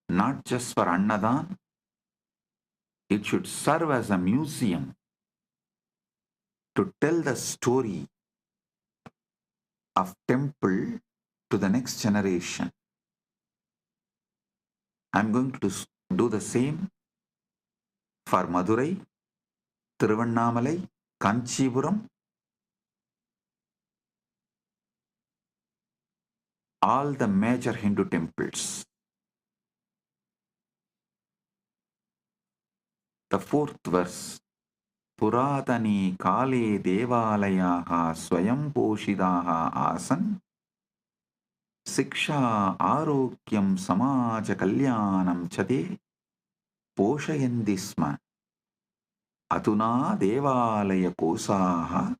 not just for Annadan. It should serve as a museum to tell the story of temple to the next generation. I'm going to do the same for Madurai, Tiruvannamalai, Kanchipuram, all the major Hindu temples. The fourth verse, Puratani kale devalayaha swayam poshidaha asan siksha arogyam samaja kalyanam chade poshayandisma aduna devalaya kosaha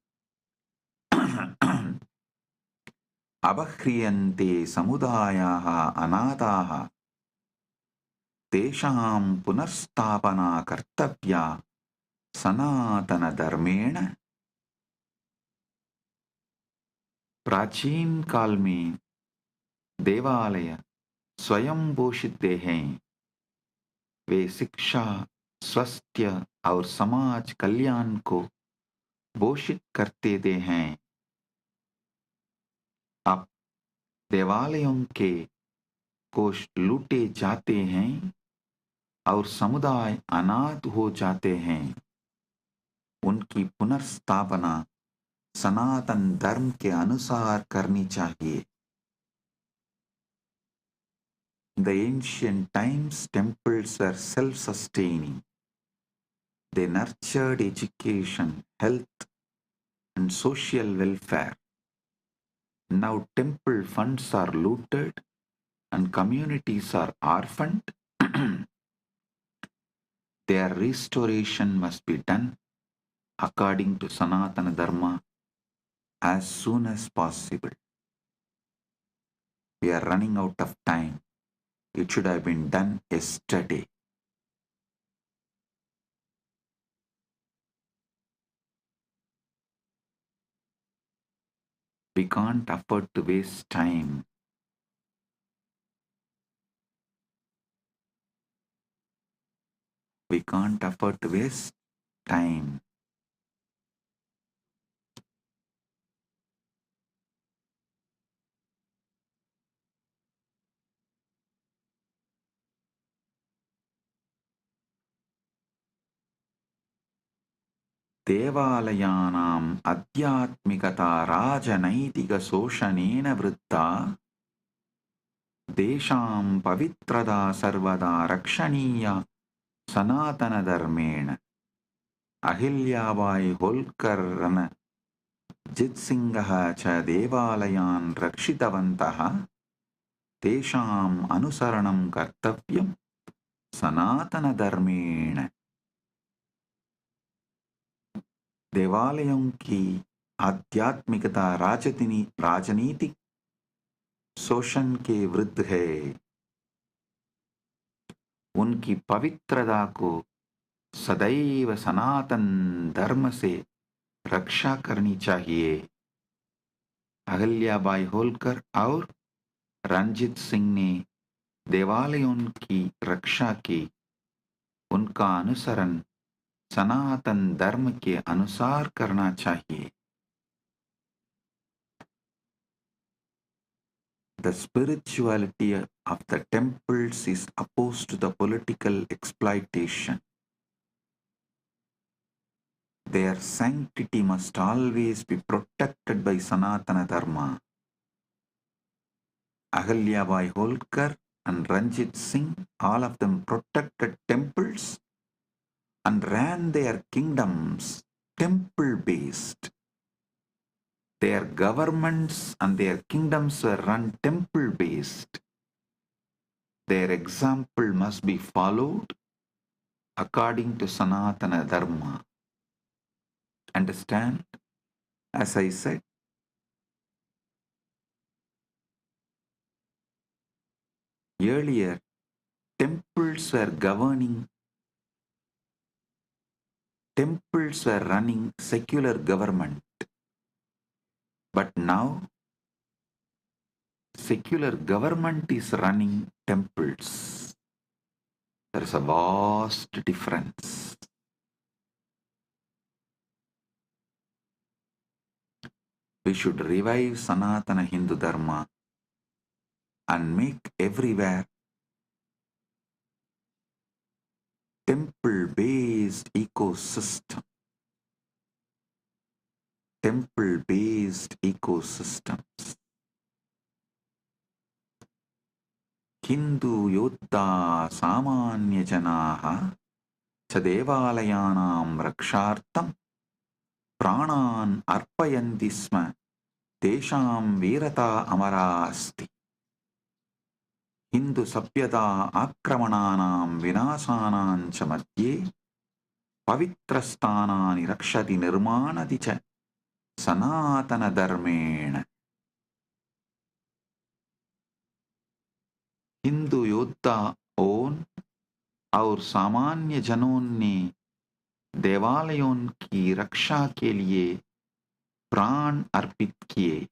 abhriyante samudayaha anataha tesham punarstapana kartavya सनातन धर्मेण. प्राचीन काल में देवालय स्वयं पोषित हैं. वे शिक्षा, स्वास्थ्य और समाज कल्याण को पोषित करते थे हैं. अब देवालयों के कोष लूटे जाते हैं और समुदाय अनाथ हो जाते हैं. उनकी पुनर्स्थापना सनातन धर्म के अनुसार करनी चाहिए. In the ancient times, temples were self-sustaining. They nurtured education, health, and social welfare. Now temple funds are looted and communities are orphaned. Their restoration must be done according to Sanatana Dharma as soon as possible. We are running out of time. It should have been done yesterday. We can't afford to waste time. We can't afford to waste time. देवालयानाम् अध्यात्मिकता राजनैतिकशोषणेन वृद्धा देशां पवित्रता सर्वदा रक्षणीया सनातनधर्मेण. अहिल्याबाई होल्कर जित्सिंहः च देवालयान् रक्षितवन्तः. तेषाम् अनुसरणं कर्तव्यं सनातनधर्मेण. देवालयों की आध्यात्मिकता राजनीतिक शोषण के विरुद्ध है. उनकी पवित्रता को सदैव सनातन धर्म से रक्षा करनी चाहिए. अहिल्याबाई होल्कर और रणजीत सिंह ने देवालयों की रक्षा की. उनका अनुसरण सनातन धर्म के अनुसार करना चाहिए. The spirituality of the temples is opposed to the political exploitation. Their sanctity must always be protected by Sanatana Dharma. Ahalyabai Holkar and Ranjit Singh, all of them protected temples and ran their kingdoms temple-based. Their governments and their kingdoms were run temple-based. Their example must be followed according to Sanatana Dharma. Understand? As I said, earlier, temples were running secular government. But now, secular government is running temples. There is a vast difference. We should revive Sanatana Hindu Dharma and make everywhere temple-based ecosystem. Temple-based ecosystems. Hindu Yoddha Samanya Janaha Chadevaalayanam Rakshartam Pranan Arpayanti Sma Tesham Virata Amarasti. Hindu Sapyata Akramananam Vinasanam Chamadye Pavitrastanani Rakshati Nirmanati Cha Sanatana Dharmena. Hindu योद्धा own और सामान्य जनों ने देवालयों की रक्षा के लिए प्राण अर्पित किए.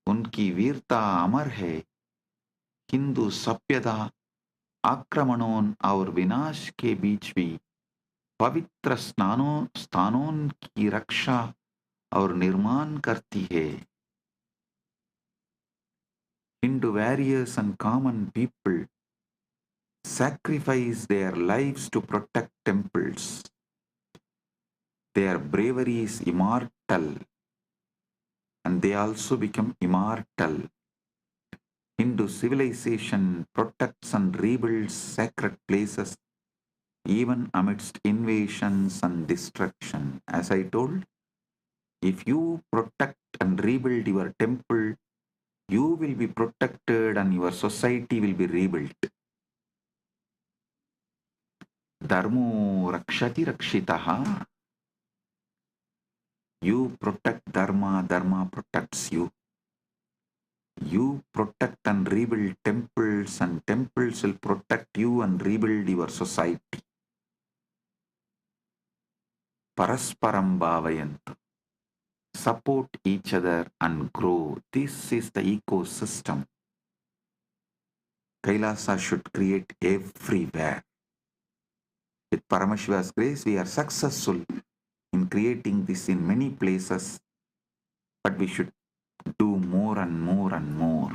उनकी वीरता अमर है. हिंदू सभ्यता आक्रमणों और विनाश के बीच भी पवित्र स्थानों की रक्षा और निर्माण करती है. Hindu warriors and common people sacrifice their lives to protect temples. Their bravery is immortal, and they also become immortal. Hindu civilization protects and rebuilds sacred places even amidst invasions and destruction. As I told, if you protect and rebuild your temple, you will be protected and your society will be rebuilt. Dharmo rakshati rakshitaha. You protect Dharma, Dharma protects you. You protect and rebuild temples, and temples will protect you and rebuild your society. Parasparam bhavayantu. Support each other and grow. This is the ecosystem Kailasa should create everywhere. With Paramashiva's grace, we are successful in creating this in many places, but we should do more and more and more.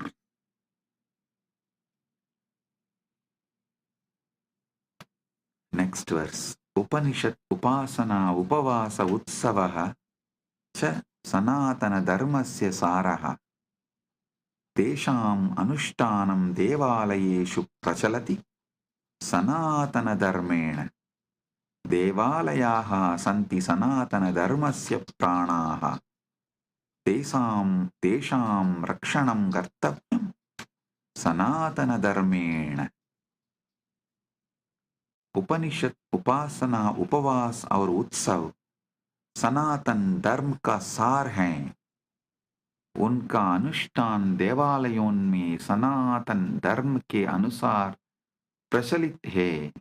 Next verse. Upanishad upasana upavasa utsavaha cha sanatana dharmasya saraha tesham anushtanam devalayeshu prachalati sanatana dharmena devalayaha santi sanatana dharmasya pranaha tesham rakshanam kartavyam sanatana dharmena. उपनिषद उपासना उपवास और उत्सव सनातन धर्म का सार हैं. उनका अनुष्ठान देवालयों में सनातन धर्म के अनुसार प्रचलित है.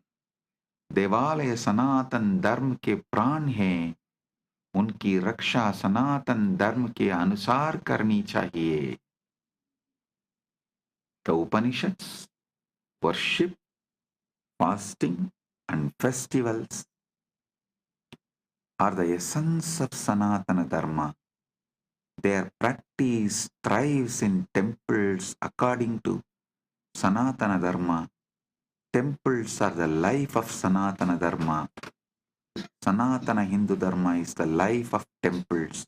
देवालय सनातन धर्म के प्राण हैं. उनकी रक्षा सनातन धर्म के अनुसार करनी चाहिए. The Upanishads worship, fasting and festivals are the essence of Sanatana Dharma. Their practice thrives in temples according to Sanatana Dharma. Temples are the life of Sanatana Dharma. Sanatana Hindu Dharma is the life of temples.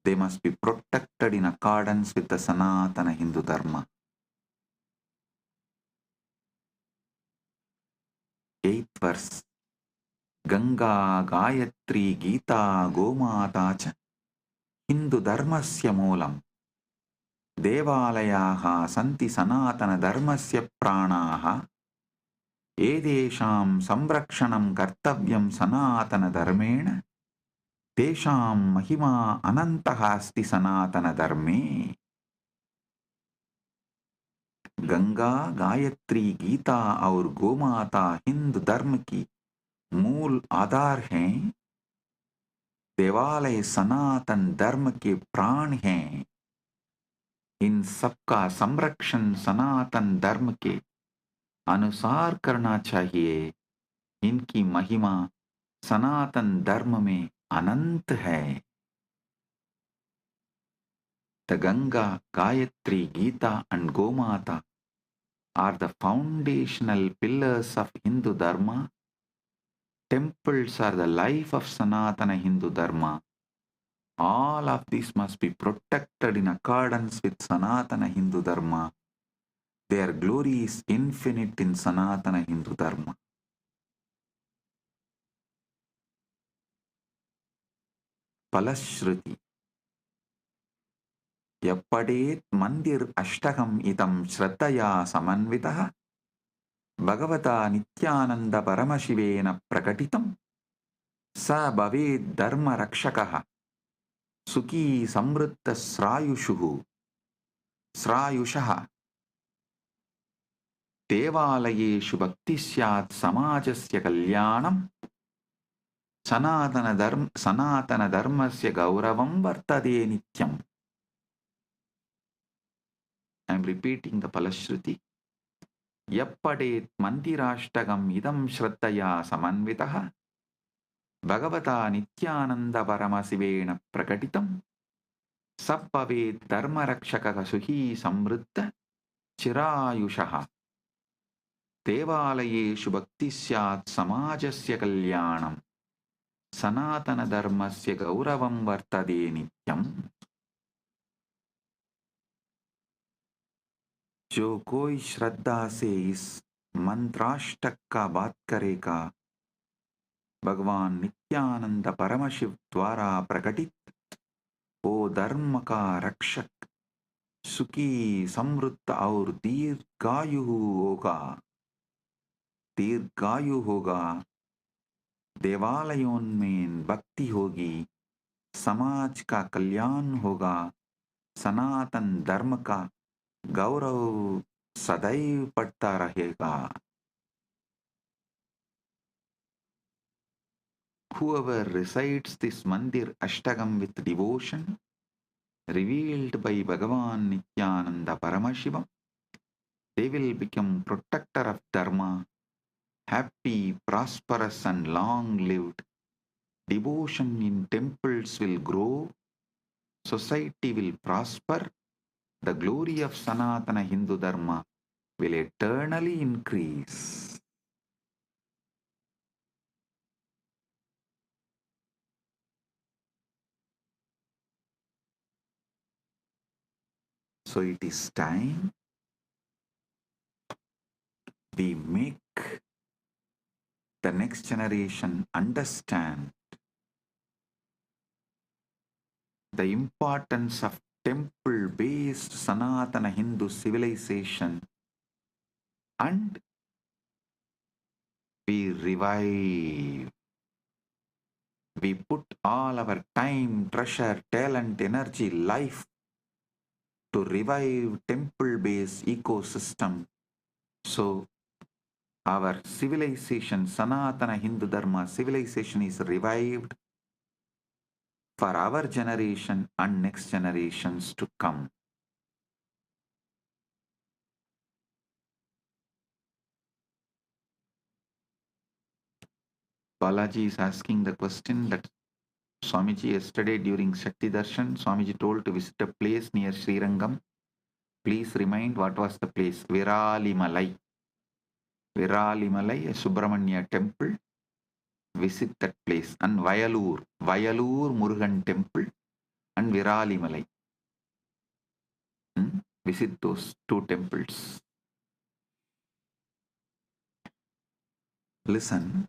They must be protected in accordance with the Sanatana Hindu Dharma. 8th verse. Ganga, Gayatri, Gita, Gomata cha Hindu Dharmasya moolam. Devalayaha santi Sanatana Dharmasya pranaha. Edesham samrakshanam kartavyam Sanatana Dharmena. Tesham mahima anantaha asti Sanatana Dharme. Ganga, Gayatri, Gita और गोमाता हिंदू धर्म की मूल आधार हैं। देवालय सनातन धर्म के प्राण हैं। इन सबका संरक्षण सनातन धर्म के अनुसार करना चाहिए। इनकी महिमा सनातन धर्म में अनंत है। The Ganga, Gayatri, Gita and Gomata are the foundational pillars of Hindu Dharma. Temples are the life of Sanatana Hindu Dharma. All of these must be protected in accordance with Sanatana Hindu Dharma. Their glory is infinite in Sanatana Hindu Dharma. Palashruti. Yappadet mandir ashtagam itam shraddaya samanvitaha Bhagavata Nithyananda Paramashivena prakatitam sa bhaved dharma rakshakaha Sukhi samrutta srayushaha Devalayeshu bhakti syat samajasya kalyanam Sanatana dharmasya gauravam vartade nityam. I am repeating the Palashruti. Yappadet mandirashtagam idam shraddaya samanvitaha Bhagavata Nithyananda Paramashivena prakatitam sabbhavet dharma rakshaka suhi samruddha chirayushaha devalayeshu bhakti syat samajasya kalyanam sanatana dharmasya gauravam vartade nityam. जो कोई श्रद्धा से इस मंत्राष्टक का बात करेगा भगवान नित्यानंद परमशिव द्वारा प्रकटित वो धर्म का रक्षक सुखी समृद्ध और दीर्घायु होगा। देवालयों में भक्ति होगी, समाज का कल्याण होगा, सनातन धर्म का गौरव सदैव बढ़ता रहेगा। Whoever recites this mandir ashtagam with devotion revealed by Bhagavan Nithyananda Paramashivam, they will become protector of dharma, happy, prosperous and long-lived. Devotion in temples will grow, society will prosper, the glory of Sanatana Hindu Dharma will eternally increase. So it is time we make the next generation understand the importance of temple-based Sanatana Hindu civilization, and we revive. We put all our time, treasure, talent, energy, life to revive temple-based ecosystem. So our civilization, Sanatana Hindu Dharma civilization is revived for our generation and next generations to come. Balaji is asking the question that Swamiji yesterday during Shakti Darshan, Swamiji told to visit a place near Srirangam. Please remind what was the place. Viralimalai. Viralimalai, a Subramanya temple. visit that place. And Vayalur Murugan temple and Viralimalai. Visit those two temples. Listen.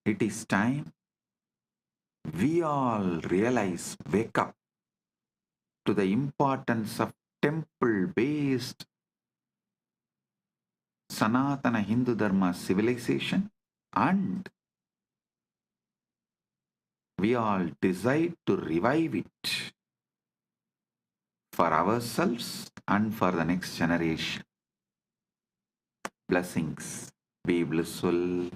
It is time we all realize, wake up to the importance of temple-based Sanatana Hindu Dharma civilization, and we all decide to revive it for ourselves and for the next generation. Blessings. Be blissful.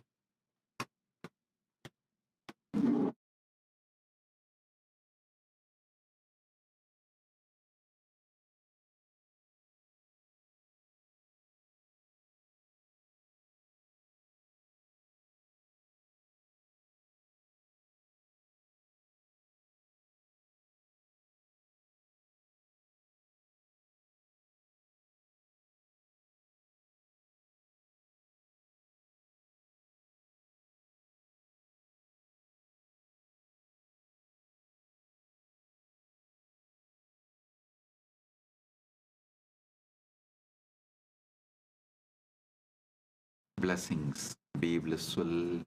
Blessings. Be blissful.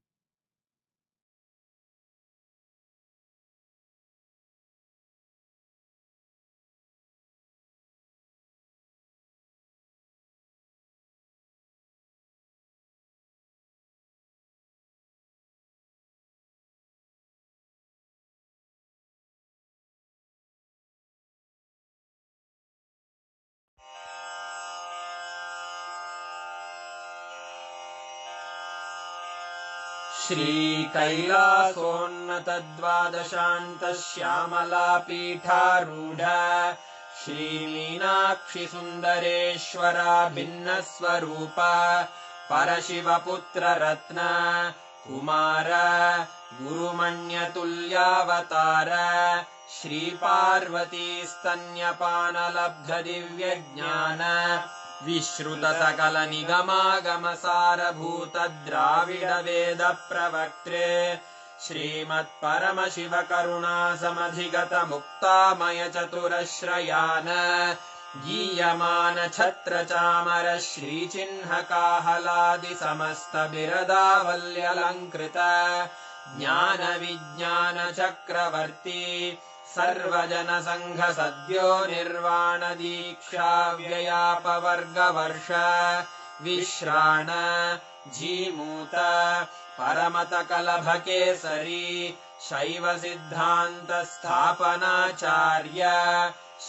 श्रीकैलासोन्नतद्वादशान्तश्यामलापीठारूढ श्रीमीनाक्षिसुन्दरेश्वरा भिन्नस्वरूप परशिवपुत्ररत्न Kumar गुरुमण्यतुल्यावतार श्रीपार्वतीस्तन्यपानलब्धदिव्यज्ञान विश्रुतसकलनिगमागमसारभूत द्राविडवेद प्रवक्त्रे श्रीमत्परमशिवकरुणासमधिगत मुक्तामय चतुरश्रयान गीयमान छत्रचामर श्रीचिह्नकाहलादि समस्त बिरदावल्यलङ्कृत ज्ञानविज्ञान चक्रवर्ती सर्वजन संघ सद्यो निर्वाण दीक्षा व्ययापवर्गवर्ष विश्राण जीमूत परमत कलभकेसरी शैव सिद्धान्त स्थापनाचार्य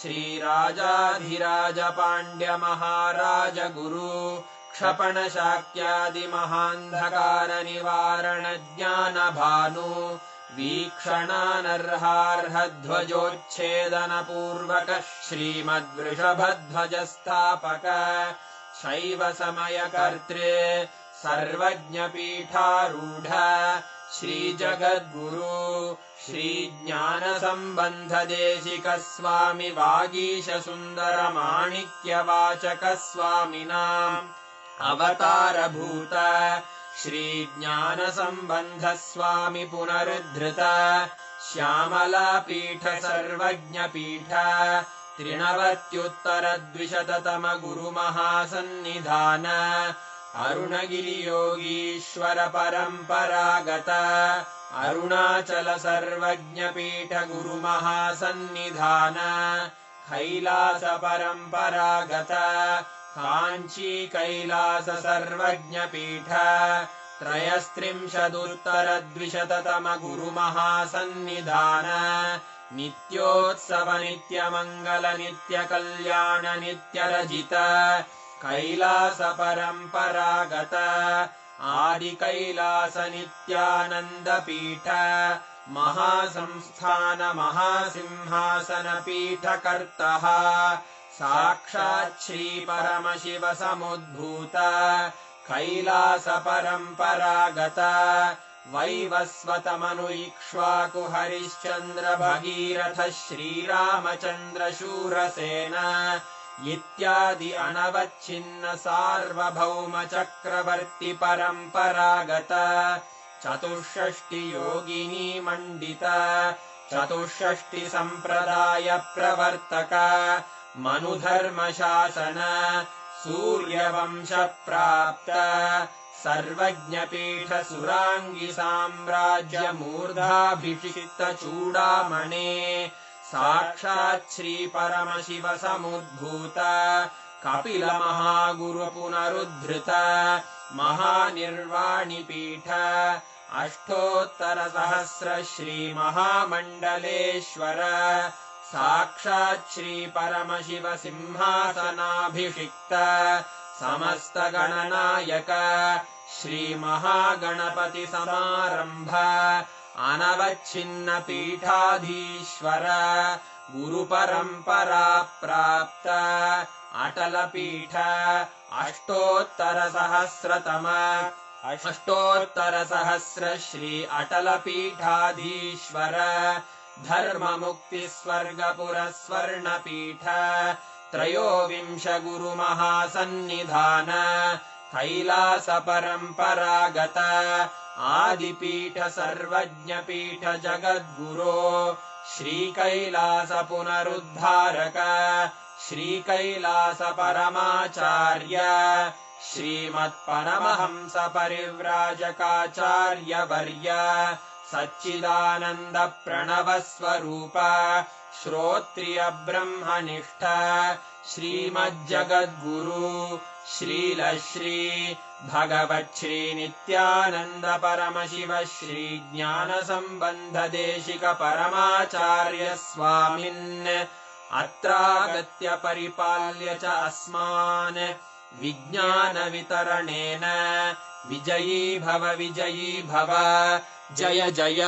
श्रीराजाधिराज पाण्ड्य महाराज गुरु क्षपण शाक्यादि महान्धकार निवारण ज्ञान भानु वीक्षणानर्हार्हध्वजोच्छेदन पूर्वक श्रीमद्वृषभध्वजस्थापक शैव समयकर्त्रे सर्वज्ञपीठारूढ श्रीजगद्गुरु श्रीज्ञानसम्बन्धदेशिक स्वामि वागीश सुन्दर माणिक्यवाचक स्वामिनाम् अवतारभूत श्रीज्ञानसम्बन्ध स्वामि पुनरुद्धृत श्यामलापीठ सर्वज्ञपीठ त्रिनवत्युत्तरद्विशततम गुरुमहासन्निधान अरुणगिरियोगीश्वर परम्परागत अरुणाचल सर्वज्ञपीठ गुरुमहासन्निधान कैलास परम्परागत काञ्ची कैलास सर्वज्ञपीठ त्रयस्त्रिंशदुत्तरद्विशततम गुरुमहासन्निधान नित्योत्सव नित्यमङ्गल नित्यकल्याण नित्यरजित कैलास परम्परागत आदिकैलास नित्यानन्दपीठ महासंस्थान महासिंहासन पीठकर्तः साक्षात् श्री परमशिव समुद्भूत कैलास परम्परागत वैवस्वतमनु इक्ष्वाकु हरिश्चन्द्र भगीरथ श्रीरामचन्द्र शूरसेन इत्यादि अनवच्छिन्न सार्वभौम चक्रवर्ति परम्परागत चतुष्षष्टि योगिनी मण्डित चतुष्षष्टि संप्रदाय प्रवर्तक मनुधर्म शासन सूर्यवंश प्राप्त सर्वज्ञपीठ सुरांगी साम्राज्य मूर्धाभिषिक्त चूडामणे साक्षात् श्री परमशिव समुद्भूत कपिल महागुरु पुनरुद्धृत महानिर्वाणि पीठ अष्टोत्तर सहस्र श्री महामण्डलेश्वर साक्षात् श्री परमशिव सिंहासनाभिषिक्त समस्त गणनायक श्री महागणपति समारंभ अनवच्छिन्न पीठाधीश्वर गुरु परंपरा प्राप्त अटल पीठ अष्टोत्तर सहस्र श्री अटल पीठाधीश्वर धर्म मुक्ति स्वर्गपुर स्वर्ण पीठ त्रयोविंश गुरु महासन्निधान कैलास परंपरागत आदिपीठ सर्वज्ञ पीठ जगद्गुरो श्री कैलास पुनरुद्धारक श्री कैलास परमाचार्य श्रीमत्परमहंस परिव्राजकाचार्य वर्य सच्चिदानंद प्रणव स्वरूप श्रोत्रिय ब्रह्मनिष्ठ श्रीमज्जगद्गुरु श्रील श्री भगवच्छ्री नित्यानंद परमशिव श्री ज्ञान संबंध देशिक परमाचार्य स्वामिन् अत्रागत्य परिपाल्य च अस्मान् विज्ञान वितरणेन विजयी भव जय जय।